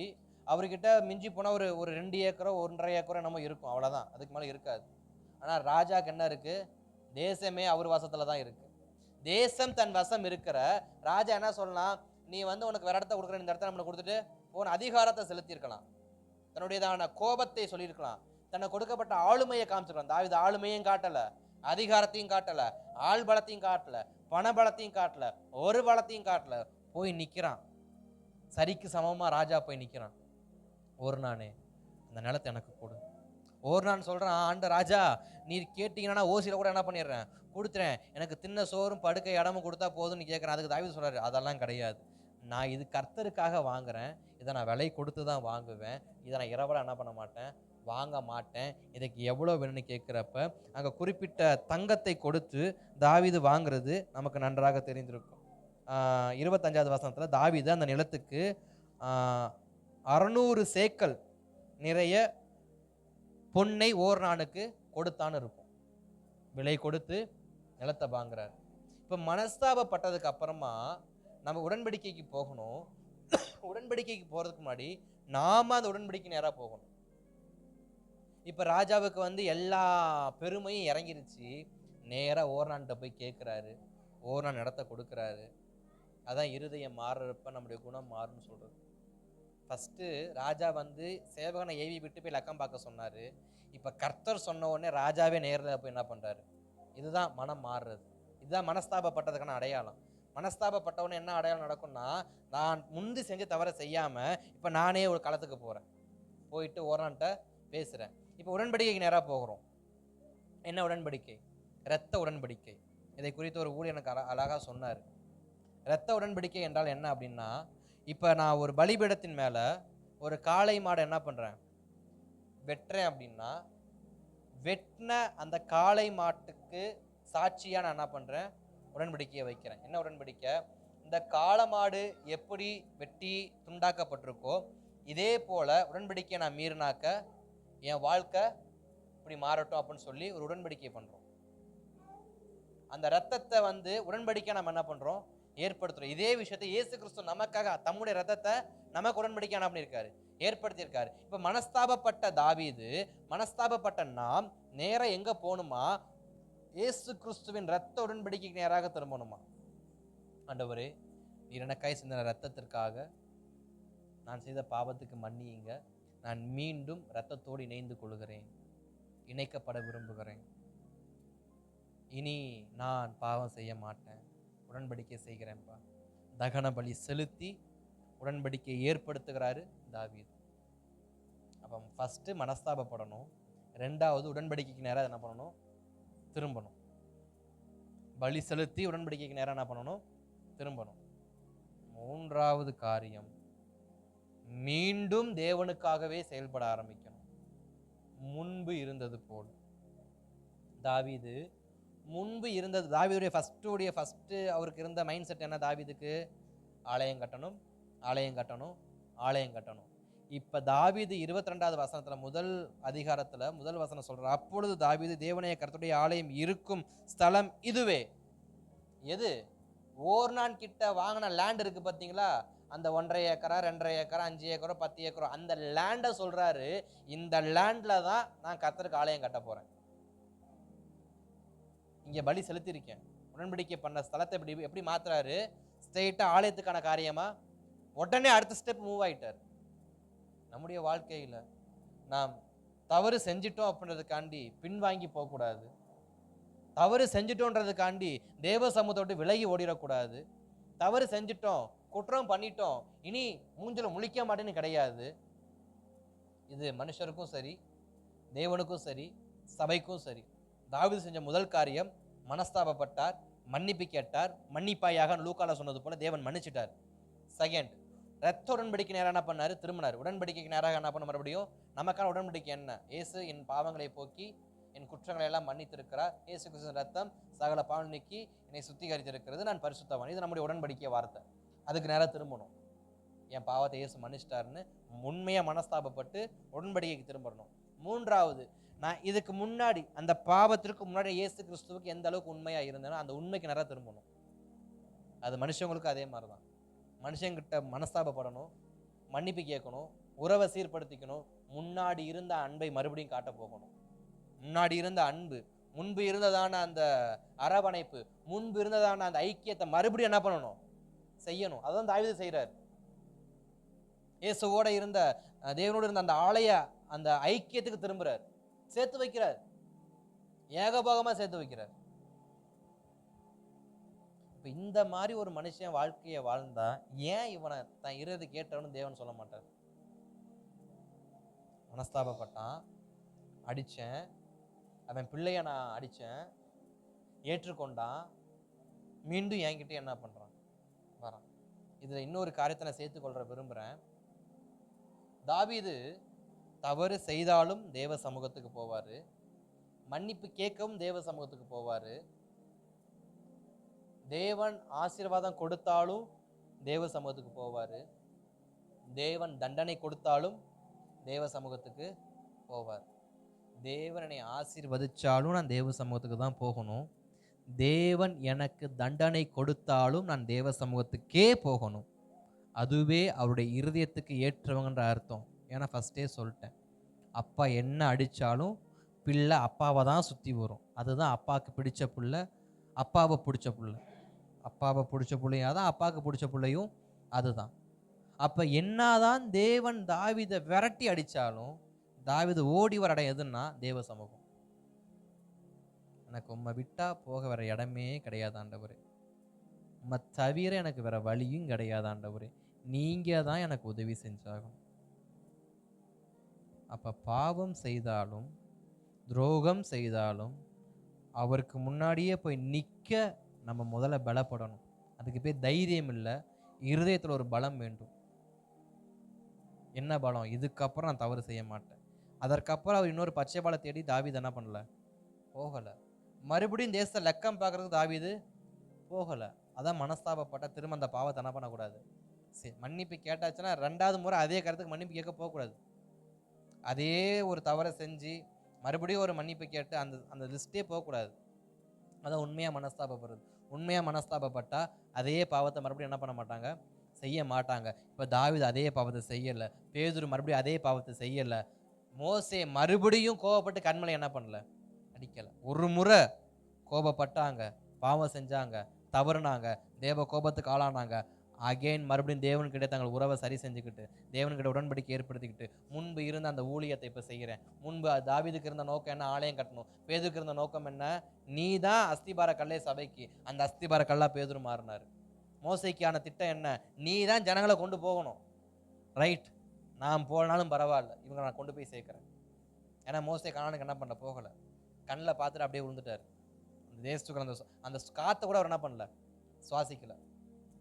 S3: அவர்கிட்ட மிஞ்சி போனா ஒரு ஒரு 2 ஏக்கரோ 1.5 ஏக்கரோ நம்ம இருக்கும், அவ்வளவுதான், அதுக்கு மேல இருக்காது. ஆனா ராஜாக்கு என்ன இருக்கு? தேசமே அவர் வசத்துல தான் இருக்கு. தேசம் தன் வசம் இருக்கிற ராஜா என்ன சொல்லலாம், நீ வந்து உனக்கு வேற இடத்த கொடுக்குற, இந்த இடத்த நம்மளை கொடுத்துட்டு போன அதிகாரத்தை செலுத்தியிருக்கலாம், தன்னுடையதான கோபத்தை சொல்லியிருக்கலாம், தனக்கு கொடுக்கப்பட்ட ஆளுமையை காமிச்சிருக்கலாம். தாவீது ஆளுமையும் காட்டல, அதிகாரத்தையும் காட்டல, ஆள் பலத்தையும் காட்டல, பண பலத்தையும் காட்டல, ஒரு பலத்தையும் காட்டல, போய் நிக்கிறான். சரிக்கு சமமா ராஜா போய் நிக்கிறான். ஓர்னானே, அந்த நிலத்தை எனக்கு கொடு. ஓர்னான் சொல்றான், ஆண்ட ராஜா, நீர் கேட்டீங்கன்னா ஓசியில கூட என்ன பண்ணிடுறேன், கொடுத்துறேன், எனக்கு தின்ன சோறும் படுக்கை இடமும் கொடுத்தா போதும்னு கேட்கறேன். அதுக்கு தாவீது சொல்றாரு, அதெல்லாம் கிடையாது, நான் இது கர்த்தருக்காக வாங்குறேன், இதை நான் விலை கொடுத்து தான் வாங்குவேன், இதை நான் இரவலா என்ன பண்ண மாட்டேன், வாங்க மாட்டேன். இதுக்கு எவ்வளோ வேணும்னு கேட்குறப்ப அங்கே குறிப்பிட்ட தங்கத்தை கொடுத்து தாவீது வாங்குறது நமக்கு நன்றாக தெரிந்திருக்கும். 25வது வசனத்தில் தாவீது அந்த நிலத்துக்கு 600 சேக்கல் நிறைய பொன்னை ஓர்னானுக்கு கொடுத்தான்னு இருக்கும். விலை கொடுத்து நிலத்தை வாங்குறாரு. இப்போ மனஸ்தாபப்பட்டதுக்கு அப்புறமா நம்ம உடன்படிக்கைக்கு போகணும். உடன்படிக்கைக்கு போகிறதுக்கு முன்னாடி நாம அந்த உடன்படிக்கை நேராக போகணும். இப்போ ராஜாவுக்கு வந்து எல்லா பெருமையும் இறங்கிருச்சு, நேராக ஓர்னான்கிட்ட போய் கேட்குறாரு, ஓர்னான் இடத்த கொடுக்குறாரு. அதான் இருதயம் மாறுறப்ப நம்முடைய குணம் மாறுன்னு சொல்றது. ஃபர்ஸ்ட் ராஜா வந்து சேவகனை ஏவி விட்டு போய் லக்கம் பார்க்க சொன்னாரு. இப்ப கர்த்தர் சொன்ன உடனே ராஜாவே நேரில் போய் என்ன பண்றாரு? இதுதான் மனம் மாறுறது, இதுதான் மனஸ்தாபப்பட்டதுக்கான அடையாளம். மனஸ்தாபப்பட்ட உடனே என்ன அடையாளம் நடக்கும்னா, நான் முந்தி செஞ்ச தவறை செய்யாம இப்ப நானே ஒரு களத்துக்கு போறேன், போயிட்டு ஓரான்ட்ட பேசுறேன். இப்ப உடன்படிக்கைக்கு நேரா போகிறோம். என்ன உடன்படிக்கை? இரத்த உடன்படிக்கை. இதை குறித்து ஒரு ஊழியர் எனக்கு அழகா சொன்னார். இரத்த உடன்படிக்கை என்றால் என்ன அப்படின்னா, இப்போ நான் ஒரு பலிபீடத்தின் மேலே ஒரு காளை மாடை என்ன பண்ணுறேன், வெட்டுறேன் அப்படின்னா, வெட்டின அந்த காளை மாட்டுக்கு சாட்சியாக நான் என்ன பண்ணுறேன், உடன்படிக்கையை வைக்கிறேன். என்ன உடன்படிக்கை? இந்த காளை மாடு எப்படி வெட்டி துண்டாக்கப்பட்டிருக்கோ இதே போல் உடன்படிக்கையை நான் மீறினாக்க என் வாழ்க்கை இப்படி மாறட்டும் அப்படின்னு சொல்லி ஒரு உடன்படிக்கை பண்ணுறோம். அந்த ரத்தத்தை வந்து உடன்படிக்கை நம்ம என்ன பண்ணுறோம், ஏற்படுத்துறோம். இதே விஷயத்தை இயேசு கிறிஸ்து நமக்காக தம்முடைய ரத்தத்தை நமக்கு உடன்படிக்கை என்ன பண்ணியிருக்காரு, ஏற்படுத்தியிருக்காரு. இப்ப மனஸ்தாபப்பட்ட தாவீது, மனஸ்தாபப்பட்ட நாம் நேரா எங்க போகணுமா, இயேசு கிறிஸ்துவின் ரத்த உடன்படிக்கைக்கு நேராக திரும்பணுமா. ஆண்டவரே, நீர் எனக்காய் சிந்தின ரத்தத்திற்காக, நான் செய்த பாவத்துக்கு மன்னியுங்க, நான் மீண்டும் ரத்தத்தோடு இணைந்து கொள்கிறேன், இணைக்கப்பட விரும்புகிறேன், இனி நான் பாவம் செய்ய மாட்டேன், உடன்படிக்கை செய்கிறேன்ப்பா. தகன பலி செலுத்தி உடன்படிக்கை ஏற்படுத்துகிறாரு தாவீது. அப்போ ஃபர்ஸ்ட் மனஸ்தாபப்படணும், ரெண்டாவது உடன்படிக்கைக்கு நேரம் என்ன பண்ணணும், திரும்பணும். பலி செலுத்தி உடன்படிக்கைக்கு நேரம் என்ன பண்ணணும், திரும்பணும். மூன்றாவது காரியம், மீண்டும் தேவனுக்காகவே செயல்பட ஆரம்பிக்கணும், முன்பு இருந்தது போல். தாவீது முன்பு இருந்தது, தாவீதுடைய ஃபர்ஸ்ட் அவருக்கு இருந்த மைண்ட் செட் என்ன, தாவீதுக்கு ஆலயம் கட்டணும், ஆலயம் கட்டணும், ஆலயம் கட்டணும். இப்ப தாவீது 22வது வசனத்துல முதல் அதிகாரத்துல முதல் வசனம் சொல்ற, அப்பொழுது தாவீது தேவனுடைய கர்த்தருடைய ஆலயம் இருக்கும் ஸ்தலம் இதுவே. எது? ஓர்னான் கிட்ட வாங்கின லேண்ட் இருக்கு பாத்தீங்களா, அந்த 1.5 ஏக்கரா 2.5 ஏக்கரா 5 ஏக்கரோ 10 ஏக்கரோ அந்த லேண்டை சொல்றாரு, இந்த லேண்ட்ல தான் நான் கர்த்தருக்கு ஆலயம் கட்ட போறேன். இங்க பலி செலுத்திருக்கேன், உடன்படிக்கை பண்ண ஸ்தலத்தை எப்படி மாத்துறாரு, ஸ்ட்ரெயிட்டா ஆலயத்துக்கான காரியமா உடனே அடுத்த ஸ்டெப் மூவ் ஆயிட்டார். நம்முடைய வாழ்க்கையில நாம் தவறு செஞ்சிட்டோம் அப்படின்றதுக்காண்டி பின்வாங்கி போகக்கூடாது, தவறு செஞ்சிட்டோன்றதுக்காண்டி தேவ சமூகத்தை விட்டு விலகி ஓடிடக்கூடாது, தவறு செஞ்சிட்டோம், குற்றம் பண்ணிட்டோம், இனி மூஞ்சில முழிக்க மாட்டேன்னு கிடையாது. இது மனுஷருக்கும் சரி, தேவனுக்கும் சரி, சபைக்கும் சரி. தாவீது செஞ்ச முதல் காரியம் மனஸ்தாபப்பட்டார், மன்னிப்பு கேட்டார். மன்னிப்பாயாக லூக்கால சொன்னது போல தேவன் மன்னிச்சிட்டார். செகண்ட், ரத்த உடன்படிக்கை நேரம் என்ன பண்ணாரு? திரும்பினார். உடன்படிக்கைக்கு நேராக என்ன பண்ண? மறுபடியும் நமக்கான உடன்படிக்கை என்ன? இயேசு என் பாவங்களை போக்கி என் குற்றங்களை எல்லாம் மன்னித்திருக்கிறார். இயேசு கிறிஸ்துவின் ரத்தம் சகல பாவம் நீக்கி என்னை சுத்திகரித்திருக்கிறது, நான் பரிசுத்தவான். இது நம்முடைய உடன்படிக்கை வார்த்தை. அதுக்கு நேரம் திரும்பணும். என் பாவத்தை இயேசு மன்னிச்சிட்டாருன்னு உண்மையா மனஸ்தாபப்பட்டு உடன்படிக்கைக்கு திரும்பணும். மூன்றாவது, நான் இதுக்கு முன்னாடி அந்த பாவத்திற்கு முன்னாடி இயேசு கிறிஸ்துவுக்கு எந்த அளவுக்கு உண்மையா இருந்தேனோ அந்த உண்மைக்கு நேரம் திரும்பணும். அது மனுஷங்களுக்கு அதே மாதிரிதான். மனுஷங்கிட்ட மனஸ்தாபப்படணும், மன்னிப்பு கேட்கணும், உறவை சீர்படுத்திக்கணும், முன்னாடி இருந்த அன்பை மறுபடியும் காட்ட போகணும். முன்னாடி இருந்த அன்பு, முன்பு இருந்ததான அந்த அரவணைப்பு, முன்பு இருந்ததான அந்த ஐக்கியத்தை மறுபடியும் என்ன பண்ணணும்? செய்யணும். அதான் தாவீது செய்யறாரு. இயேசுவோட இருந்த தேவனோடு இருந்த அந்த ஆலய அந்த ஐக்கியத்துக்கு திரும்புறார், சேர்த்து வைக்கிறார், ஏகபோகமா சேர்த்து வைக்கிறார். இப்ப இந்த மாதிரி ஒரு மனுஷன் வாழ்க்கையை வாழ்ந்தா ஏன் இவனை தான் இருது கேட்டவனு தேவன் சொல்ல மாட்டார்? மனஸ்தாபப்பட்டான், அடிச்சேன், அவன் பிள்ளைய நான் அடிச்சேன், ஏற்றுக்கொண்டான், மீண்டும் என்கிட்ட என்ன பண்றான்? வரான். இதுல இன்னொரு காரியத்தை நான் சேர்த்துக்கொள்ள விரும்புறேன். தாவீது தவறு செய்தாலும் தேவ சமூகத்துக்கு போவாரு, மன்னிப்பு கேட்கவும் தேவ சமூகத்துக்கு போவாரு, தேவன் ஆசீர்வாதம் கொடுத்தாலும் தேவ சமூகத்துக்கு போவாரு, தேவன் தண்டனை கொடுத்தாலும் தேவ சமூகத்துக்கு போவார். தேவன் என்னை ஆசீர்வதிச்சாலும் நான் தேவ சமூகத்துக்கு தான் போகணும், தேவன் எனக்கு தண்டனை கொடுத்தாலும் நான் தேவ சமூகத்துக்கே போகணும். அதுவே அவருடைய இருதயத்துக்கு ஏற்றவங்கன்ற அர்த்தம். ஏன்னா ஃபர்ஸ்டே சொல்லிட்டேன், அப்பா என்ன அடித்தாலும் பிள்ளை அப்பாவை தான் சுற்றி வரும். அதுதான் அப்பாவுக்கு பிடிச்ச பிள்ளை, அப்பாவை பிடிச்ச பிள்ளை. அப்பாவை பிடிச்ச பிள்ளையும் தான், அப்பாவுக்கு பிடிச்ச பிள்ளையும் அதுதான். அப்போ என்னதான் தேவன் தாவீதை விரட்டி அடித்தாலும் தாவீது ஓடி வர இடம் எதுன்னா தேவ சமூகம். எனக்கு உம்மை விட்டா போக வேற இடமே கிடையாது ஆண்டவரே, உம்மை தவிர எனக்கு வேற வழியும் கிடையாது ஆண்டவரே, நீங்க தான் எனக்கு உதவி செஞ்சாகும். அப்ப பாவம் செய்தாலும் துரோகம் செய்தாலும் அவருக்கு முன்னாடியே போய் நிற்க நம்ம முதல்ல பலப்படணும். அதுக்கு பேர் தைரியம் இல்லை, இருதயத்தில் ஒரு பலம் வேண்டும். என்ன பலம்? இதுக்கப்புறம் நான் தவறு செய்ய மாட்டேன். அதற்கப்புறம் அவர் இன்னொரு பச்சை பாலை தேடி தாவீது என்ன பண்ணல? போகலை. மறுபடியும் தேசத்தை லக்கம் பார்க்கறதுக்கு தாவீது போகலை. அதான் மனஸ்தாபப்பட்ட திரும்ப அந்த பாவத்தை என்ன பண்ணக்கூடாது? சரி, மன்னிப்பு கேட்டாச்சுன்னா ரெண்டாவது முறை அதே கருத்துக்கு மன்னிப்பு கேட்க போகக்கூடாது. அதே ஒரு தவறை செஞ்சு மறுபடியும் ஒரு மன்னிப்பு கேட்டு அந்த அந்த லிஸ்ட்டே போகக்கூடாது. அதான் உண்மையாக மனஸ்தாபப்படுறது. உண்மையாக மனஸ்தாபப்பட்டா அதே பாவத்தை மறுபடியும் என்ன பண்ண மாட்டாங்க? செய்ய மாட்டாங்க. இப்போ தாவீது அதே பாவத்தை செய்யலை, பேதுரு மறுபடியும் அதே பாவத்தை செய்யலை, மோசே மறுபடியும் கோபப்பட்டு கண்மலை என்ன பண்ணல? அடிக்கலை. ஒரு முறை கோபப்பட்டாங்க, பாவம் செஞ்சாங்க, தவறுனாங்க, தேவ கோபத்துக்கு ஆளானாங்க. அகெயின் மறுபடியும் தேவன்கிட்ட தங்கள் உறவை சரி செஞ்சுக்கிட்டு தேவன்கிட்ட உடன்படிக்கை ஏற்படுத்திக்கிட்டு முன்பு இருந்த அந்த ஊழியத்தை இப்போ செய்கிறேன். முன்பு தாவீதுக்கு இருந்த நோக்கம் என்ன? ஆலயம் கட்டணும். பேதுருக்கு இருந்த நோக்கம் என்ன? நீ தான் அஸ்திபார கல்லே சபைக்கு. அந்த அஸ்திபார கல்லா பேதுரு மாறினார். மோசைக்கான திட்டம் என்ன? நீ தான் ஜனங்களை கொண்டு போகணும். ரைட், நான் போனாலும் பரவாயில்ல, இவங்க நான் கொண்டு போய் சேர்க்கிறேன். ஏன்னா மோசை கானானுக்கு என்ன பண்ணல? போகலை. கண்ணில் பார்த்துட்டு அப்படியே விழுந்துட்டார். அந்த தேசத்துக்கு அந்த காற்றை கூட அவர் என்ன பண்ணல? சுவாசிக்கல.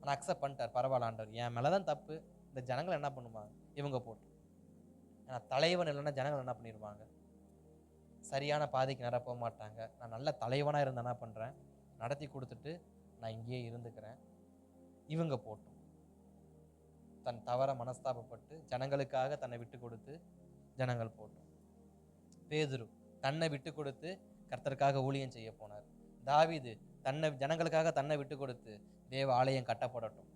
S3: ஆனால் அக்செப்ட் பண்ணிட்டார். பரவாயில்ல ஆண்டவர், என் மேலே தான் தப்பு, இந்த ஜனங்கள் என்ன பண்ணுவாங்க? இவங்க போட்டு. ஏன்னா தலைவன் இல்லைன்னா ஜனங்கள் என்ன பண்ணிடுவாங்க? சரியான பாதைக்கு நேராக போக மாட்டாங்க. நான் நல்ல தலைவனாக இருந்து என்ன பண்ணுறேன்? நடத்தி கொடுத்துட்டு நான் இங்கேயே இருந்துக்கிறேன். இவங்க போட்டும் தன் தவற மனஸ்தாபப்பட்டு ஜனங்களுக்காக தன்னை விட்டு கொடுத்து ஜனங்கள் போட்டும். பேதுரு தன்னை விட்டு கொடுத்து கர்த்தருக்காக ஊழியம் செய்ய போனார். தாவீது தன்னை ஜனங்களுக்காக தன்னை விட்டு கொடுத்து தேவ ஆலயம் கட்டப்படட்டும்.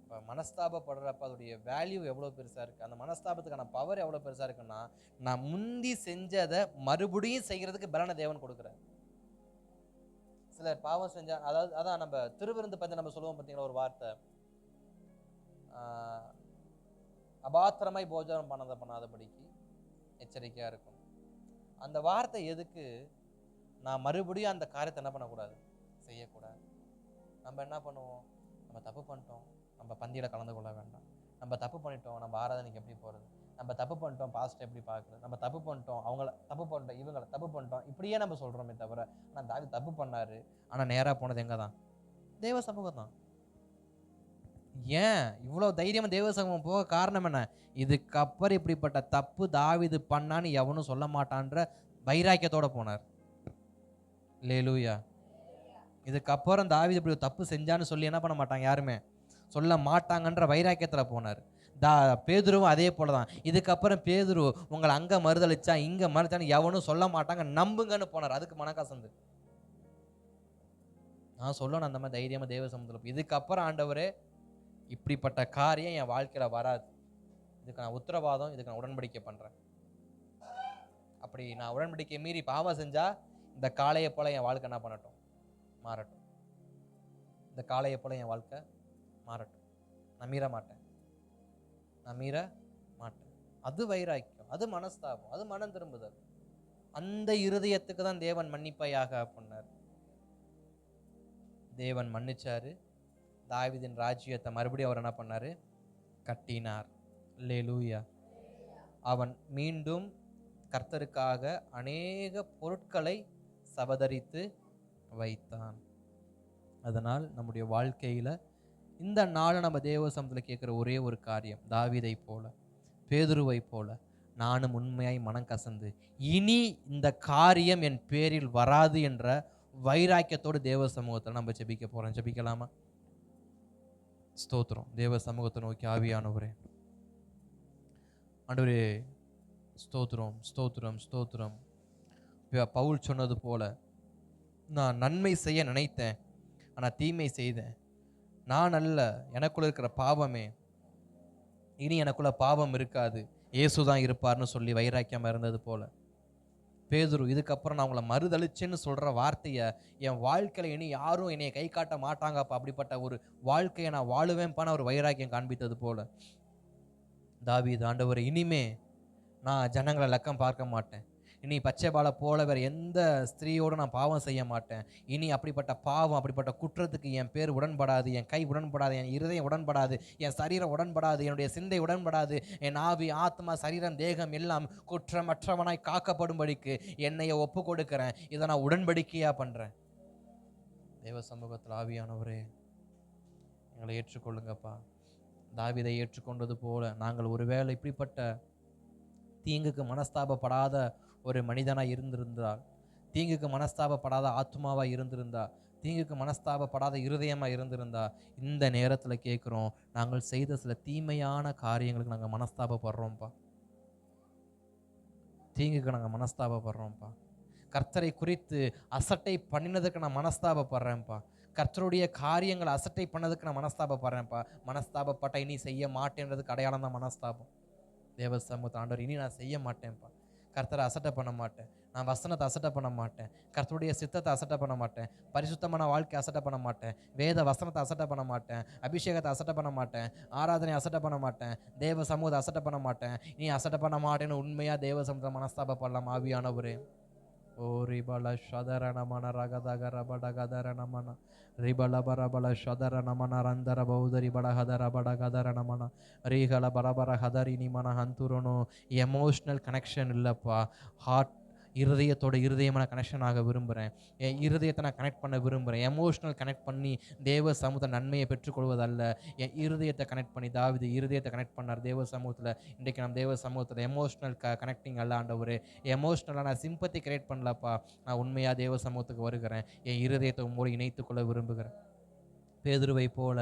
S3: இப்போ மனஸ்தாபப்படுறப்ப அதோடைய வேல்யூ எவ்வளோ பெருசாக இருக்குது, அந்த மனஸ்தாபத்துக்கான பவர் எவ்வளோ பெருசாக இருக்குன்னா, நான் முந்தி செஞ்சதை மறுபடியும் செய்கிறதுக்கு பலனை தேவன் கொடுக்குறார். சிலர் பாவம் செஞ்சா, அதான் நம்ம திருவிருந்து பற்றி நம்ம சொல்லுவோம் பார்த்தீங்களா, ஒரு வார்த்தை, அபாத்திரமாய் போஜனம் பண்ணாதபடிக்கு எச்சரிக்கையாக இருக்கும். அந்த வார்த்தை எதுக்கு? நான் மறுபடியும் அந்த காரியத்தை என்ன பண்ணக்கூடாது? செய்யக்கூடாது. நம்ம என்ன பண்ணுவோம்? நம்ம தப்பு பண்ணிட்டோம், நம்ம பந்தியில் கலந்து கொள்ள வேண்டாம். நம்ம தப்பு பண்ணிட்டோம், நம்ம ஆராதனைக்கு எப்படி போகிறது? நம்ம தப்பு பண்ணிட்டோம், பாஸ்ட்டை எப்படி பார்க்குறது? நம்ம தப்பு பண்ணிட்டோம், அவங்கள தப்பு பண்ணிட்டோம், இவங்களை தப்பு பண்ணிட்டோம், இப்படியே நம்ம சொல்கிறோமே தவிர, ஆனால் தாவீது தப்பு பண்ணார். ஆனால் நேராக போனது எங்கே தான்? தேவ சமூகம் தான். ஏன் இவ்வளோ தைரியமாக தேவ சமூகம் போக காரணம் என்ன? இதுக்கப்புறம் இப்படிப்பட்ட தப்பு தாவீது பண்ணான்னு எவனும் சொல்ல மாட்டான்ற வைராக்கியத்தோடு போனார். அல்லேலூயா. இதுக்கப்புறம் தாவீது இப்படி தப்பு செஞ்சான்னு சொல்லி என்ன பண்ண மாட்டாங்க, யாருமே சொல்ல மாட்டாங்கன்ற வைராக்கியத்தில் போனார். பேதுருவும் அதே போல தான். இதுக்கப்புறம் பேதுரு உங்களை அங்கே மறுதளிச்சா இங்கே மறுத்தான்னு எவனும் சொல்ல மாட்டாங்க, நம்புங்கன்னு போனார். அதுக்கு மனக்கசந்து நான் சொல்லணும் அந்த மாதிரி தைரியமாக தேவ சமூகத்தில். இதுக்கப்புறம் ஆண்டவரே இப்படிப்பட்ட காரியம் என் வாழ்க்கையில் வராது, இதுக்கு நான் உத்தரவாதம், இதுக்கு நான் உடன்படிக்கை பண்ணுறேன். அப்படி நான் உடன்படிக்கை மீறி பாவம் செஞ்சா இந்த காளையை போல என் வாழ்க்கை என்ன பண்ணட்டும், மாறட்டும். இந்த காளையை போல என் வாழ்க்கை மாறட்டும். நான் மீற மாட்டேன், நான் மீற மாட்டேன். அது வைராக்கியம், அது மனஸ்தாபம், அது மனம் திரும்புதல். அந்த இருதயத்துக்கு தான் தேவன் மன்னிப்பையாக பண்ணார். தேவன் மன்னிச்சாரு. தாவீதின் ராஜ்யத்தை மறுபடியும் அவர் என்ன பண்ணாரு, கட்டினார். அல்லேலூயா. அவன் மீண்டும் கர்த்தருக்காக அநேக பொருட்களை சபதரித்து வைத்தான். அதனால் நம்முடைய வாழ்க்கையில இந்த நாள் நம்ம தேவ சமூகத்தில் கேட்குற ஒரே ஒரு காரியம், தாவீதை போல பேதுருவை போல நானும் உண்மையாய் மனம் கசந்து இனி இந்த காரியம் என் பேரில் வராது என்ற வைராக்கியத்தோடு தேவ சமூகத்தில் நம்ம ஜெபிக்க போறோம். ஜெபிக்கலாமா? ஸ்தோத்திரம். தேவ சமூகத்தை நோக்கி ஆவியானவரே, ஆண்டவரே ஸ்தோத்திரம், ஸ்தோத்திரம், ஸ்தோத்திரம். பவுல் சொன்னது போல நான் நன்மை செய்ய நினைத்தேன், ஆனால் தீமை செய்தேன். நான் அல்ல, எனக்குள்ள இருக்கிற பாவமே. இனி எனக்குள்ள பாவம் இருக்காது, இயேசுதான் இருப்பார்னு சொல்லி வைராக்கியமாக இருந்தது போல பேதுரு இதுக்கப்புறம் நான் உங்களை மறுதளிச்சேன்னு சொல்கிற வார்த்தையை என் வாழ்க்கையில் இனி யாரும் என்னை கை காட்ட மாட்டாங்கப்பா, அப்படிப்பட்ட ஒரு வாழ்க்கையை நான் வாழுவேன்ப்பான ஒரு வைராக்கியம் காண்பித்தது போல தாவீது, ஆண்டவர் இனிமே நான் ஜனங்களை லக்கம் பார்க்க மாட்டேன், இனி பச்சைபாலை போல வேறு எந்த ஸ்திரீயோடு நான் பாவம் செய்ய மாட்டேன். இனி அப்படிப்பட்ட பாவம், அப்படிப்பட்ட குற்றத்துக்கு என் பேர் உடன்படாது, என் கை உடன்படாது, என் இருதயம் உடன்படாது, என் சரீரம் உடன்படாது, என்னுடைய சிந்தை உடன்படாது. என் ஆவி, ஆத்மா, சரீரம், தேகம் எல்லாம் குற்றமற்றவனாய் காக்கப்படும்படிக்கு என்னைய ஒப்பு கொடுக்கிறேன். இதை நான் உடன்படிக்கையாக பண்ணுறேன். தேவ சமூகத்தில் ஆவியானவரே எங்களை ஏற்றுக்கொள்ளுங்கப்பா. தாவீதை ஏற்றுக்கொண்டது போல நாங்கள் ஒருவேளை இப்படிப்பட்ட தீங்குக்கு மனஸ்தாபப்படாத ஒரு மனிதனாக இருந்திருந்தால், தீங்குக்கு மனஸ்தாபப்படாத ஆத்மாவாக இருந்திருந்தா, தீங்குக்கு மனஸ்தாபப்படாத இருதயமாக இருந்திருந்தா, இந்த நேரத்தில் கேட்குறோம், நாங்கள் செய்த சில தீமையான காரியங்களுக்கு நாங்கள் மனஸ்தாபப்படுறோம்ப்பா. தீங்குக்கு நாங்கள் மனஸ்தாபப்படுறோம்ப்பா. கர்த்தரை குறித்து அசட்டை பண்ணினதுக்கு நான் மனஸ்தாபப்படுறேன்ப்பா. கர்த்தருடைய காரியங்களை அசட்டை பண்ணதுக்கு நான் மனஸ்தாபப்படுறேன்ப்பா. மனஸ்தாபப்பட்ட இனி செய்ய மாட்டேன்றதுக்கு அடையாளம் தான் மனஸ்தாபம். தேவ சமூகத்தை ஆண்டவர் இனி நான் செய்ய மாட்டேன்ப்பா. கர்த்தரை அசட்டை பண்ண மாட்டேன், நான் வசனத்தை அசட்டை பண்ண மாட்டேன், கர்த்தருடைய சித்தத்தை அசட்டை பண்ண மாட்டேன், பரிசுத்தமான வாழ்க்கை அசட்டை பண்ண மாட்டேன், வேத வசனத்தை அசட்டை பண்ண மாட்டேன், அபிஷேகத்தை அசட்டை பண்ண மாட்டேன், ஆராதனை அசட்டை பண்ண மாட்டேன், தேவ சமூகத்தை அசட்டை பண்ண மாட்டேன், இனி அசட்டை பண்ண மாட்டேன்னு உண்மையாக தேவ சமூகத்தை மனஸ்தாபப்படலாம். ஆவியானவரே ஓ ரிபல ஷதரணமன ரகதக ரபடகதரணமன ரிபல பரபல ஷதரணமன ரந்தர பௌதரி படகதர படகதரணமன ரீகல பரபர ஹதரினி மன ஹந்துரனோ. எமோஷ்னல் கனெக்ஷன் இல்லைப்பா, ஹார்ட் இருதயத்தோட இருதயமான கனெக்ஷன் ஆக விரும்புகிறேன். என் இருதயத்தை நான் கனெக்ட் பண்ண விரும்புகிறேன். எமோஷ்னல் கனெக்ட் பண்ணி தேவ சமூகத்தை நன்மையை பெற்றுக்கொள்வதல்ல, என் இருதயத்தை கனெக்ட் பண்ணி தாவீது இருதயத்தை கனெக்ட் பண்ணார் தேவ சமூகத்தில். இன்றைக்கு நம்ம தேவ சமூகத்தில் எமோஷ்னல் கனெக்டிங் அல்ல ஆண்டவரே, எமோஷ்னலாக நான் சிம்பத்தி கிரியேட் பண்ணலப்பா, நான் உண்மையாக தேவ சமூகத்துக்கு வருகிறேன், என் இருதயத்தை உங்களோடு இணைத்துக்கொள்ள விரும்புகிறேன். பேதுருவை போல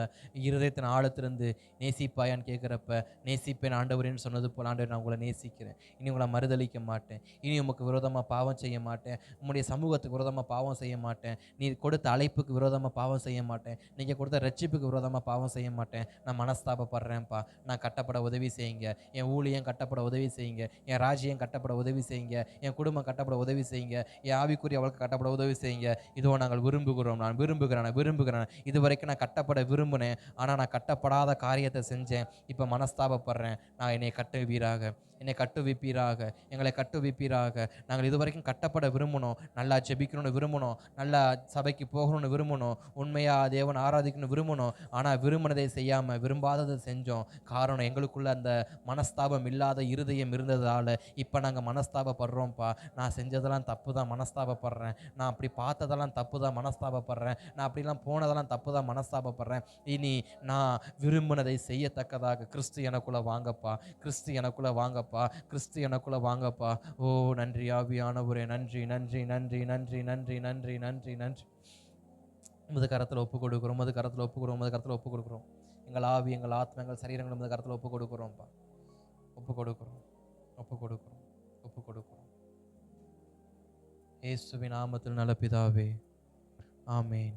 S3: இருதயத்தின் ஆழத்திலிருந்து நேசிப்பாயான்னு கேட்குறப்ப நேசிப்பேன் ஆண்டவரேன்னு சொன்னது போல், ஆண்டவர் நான் உங்களை நேசிக்கிறேன், இனி உங்களை மறுதளிக்க மாட்டேன், இனி உமக்கு விரோதமாக பாவம் செய்ய மாட்டேன், உங்களுடைய சமூகத்துக்கு விரோதமாக பாவம் செய்ய மாட்டேன், நீ கொடுத்த அழைப்புக்கு விரோதமாக பாவம் செய்ய மாட்டேன், நீங்கள் கொடுத்த ரட்சிப்புக்கு விரோதமாக பாவம் செய்ய மாட்டேன். நான் மனஸ்தாபப்படுறேன்ப்பா, நான் கட்டப்பட உதவி செய்யுங்க, என் ஊழியம் கட்டப்பட உதவி செய்யுங்க, என் ராஜ்யம் கட்டப்பட உதவி செய்யுங்க, என் குடும்பம் கட்டப்பட உதவி செய்யுங்க, என் ஆவிக்குரிய அவளுக்கு கட்டப்பட உதவி செய்யுங்க. இதோ நாங்கள் விரும்புகிறோம், நான் விரும்புகிறேன். இதுவரைக்கும் நான் கட்டப்பட விரும்பினேன், ஆனால் நான் கட்டப்படாத காரியத்தை செஞ்சேன், இப்போ மனஸ்தாபப்படுறேன், நான் என்னை கட்டுவீராக. என்னை கட்டுவிப்பீராக, எங்களை கட்டுவிப்பீராக. நாங்கள் இதுவரைக்கும் கட்டப்பட விரும்பணும், நல்லா ஜெபிக்கணும்னு விரும்பணும், நல்லா சபைக்கு போகணும்னு விரும்பணும், உண்மையா தேவன் ஆராதிக்கணும்னு விரும்பணும். ஆனால் விரும்பினதை செய்யாமல் விரும்பாததை செஞ்சோம். காரணம் எங்களுக்குள்ள அந்த மனஸ்தாபம் இல்லாத இருதயம் இருந்ததால் இப்போ நாங்கள் மனஸ்தாபப்படுறோம்ப்பா. நான் செஞ்சதெல்லாம் தப்பு தான், மனஸ்தாபப்படுறேன். நான் அப்படி பார்த்ததெல்லாம் தப்பு தான், மனஸ்தாபப்படுறேன். நான் அப்படிலாம் போனதெல்லாம் தப்பு தான், மனஸ்தாபப்படுறேன். இனி நான் விரும்பினதை செய்யத்தக்கதாக கிறிஸ்து எனக்குள்ளே வாங்கப்பா, கிறிஸ்து எனக்குள்ளே வாங்கப்பா, கிறிஸ்து எனக்குள்ளே வாங்கப்பா. ஓ நன்றி ஆவியானவரே, நன்றி நன்றி நன்றி நன்றி நன்றி நன்றி நன்றி நன்றி. உமது கரத்தில் ஒப்பு கொடுக்குறோம், உமது கரத்தில் ஒப்பு கொடுக்குறோம், உமது கரத்தில் ஒப்பு கொடுக்குறோம். எங்கள் ஆவி, எங்கள் ஆத்மா, எங்கள் சரீரங்கள் உமது கரத்தில் ஒப்பு கொடுக்குறோம்ப்பா. ஒப்பு கொடுக்குறோம், ஒப்பு கொடுக்குறோம், ஒப்பு கொடுக்குறோம். இயேசுவின் நாமத்தில் நல்ல பிதாவே, ஆமென்.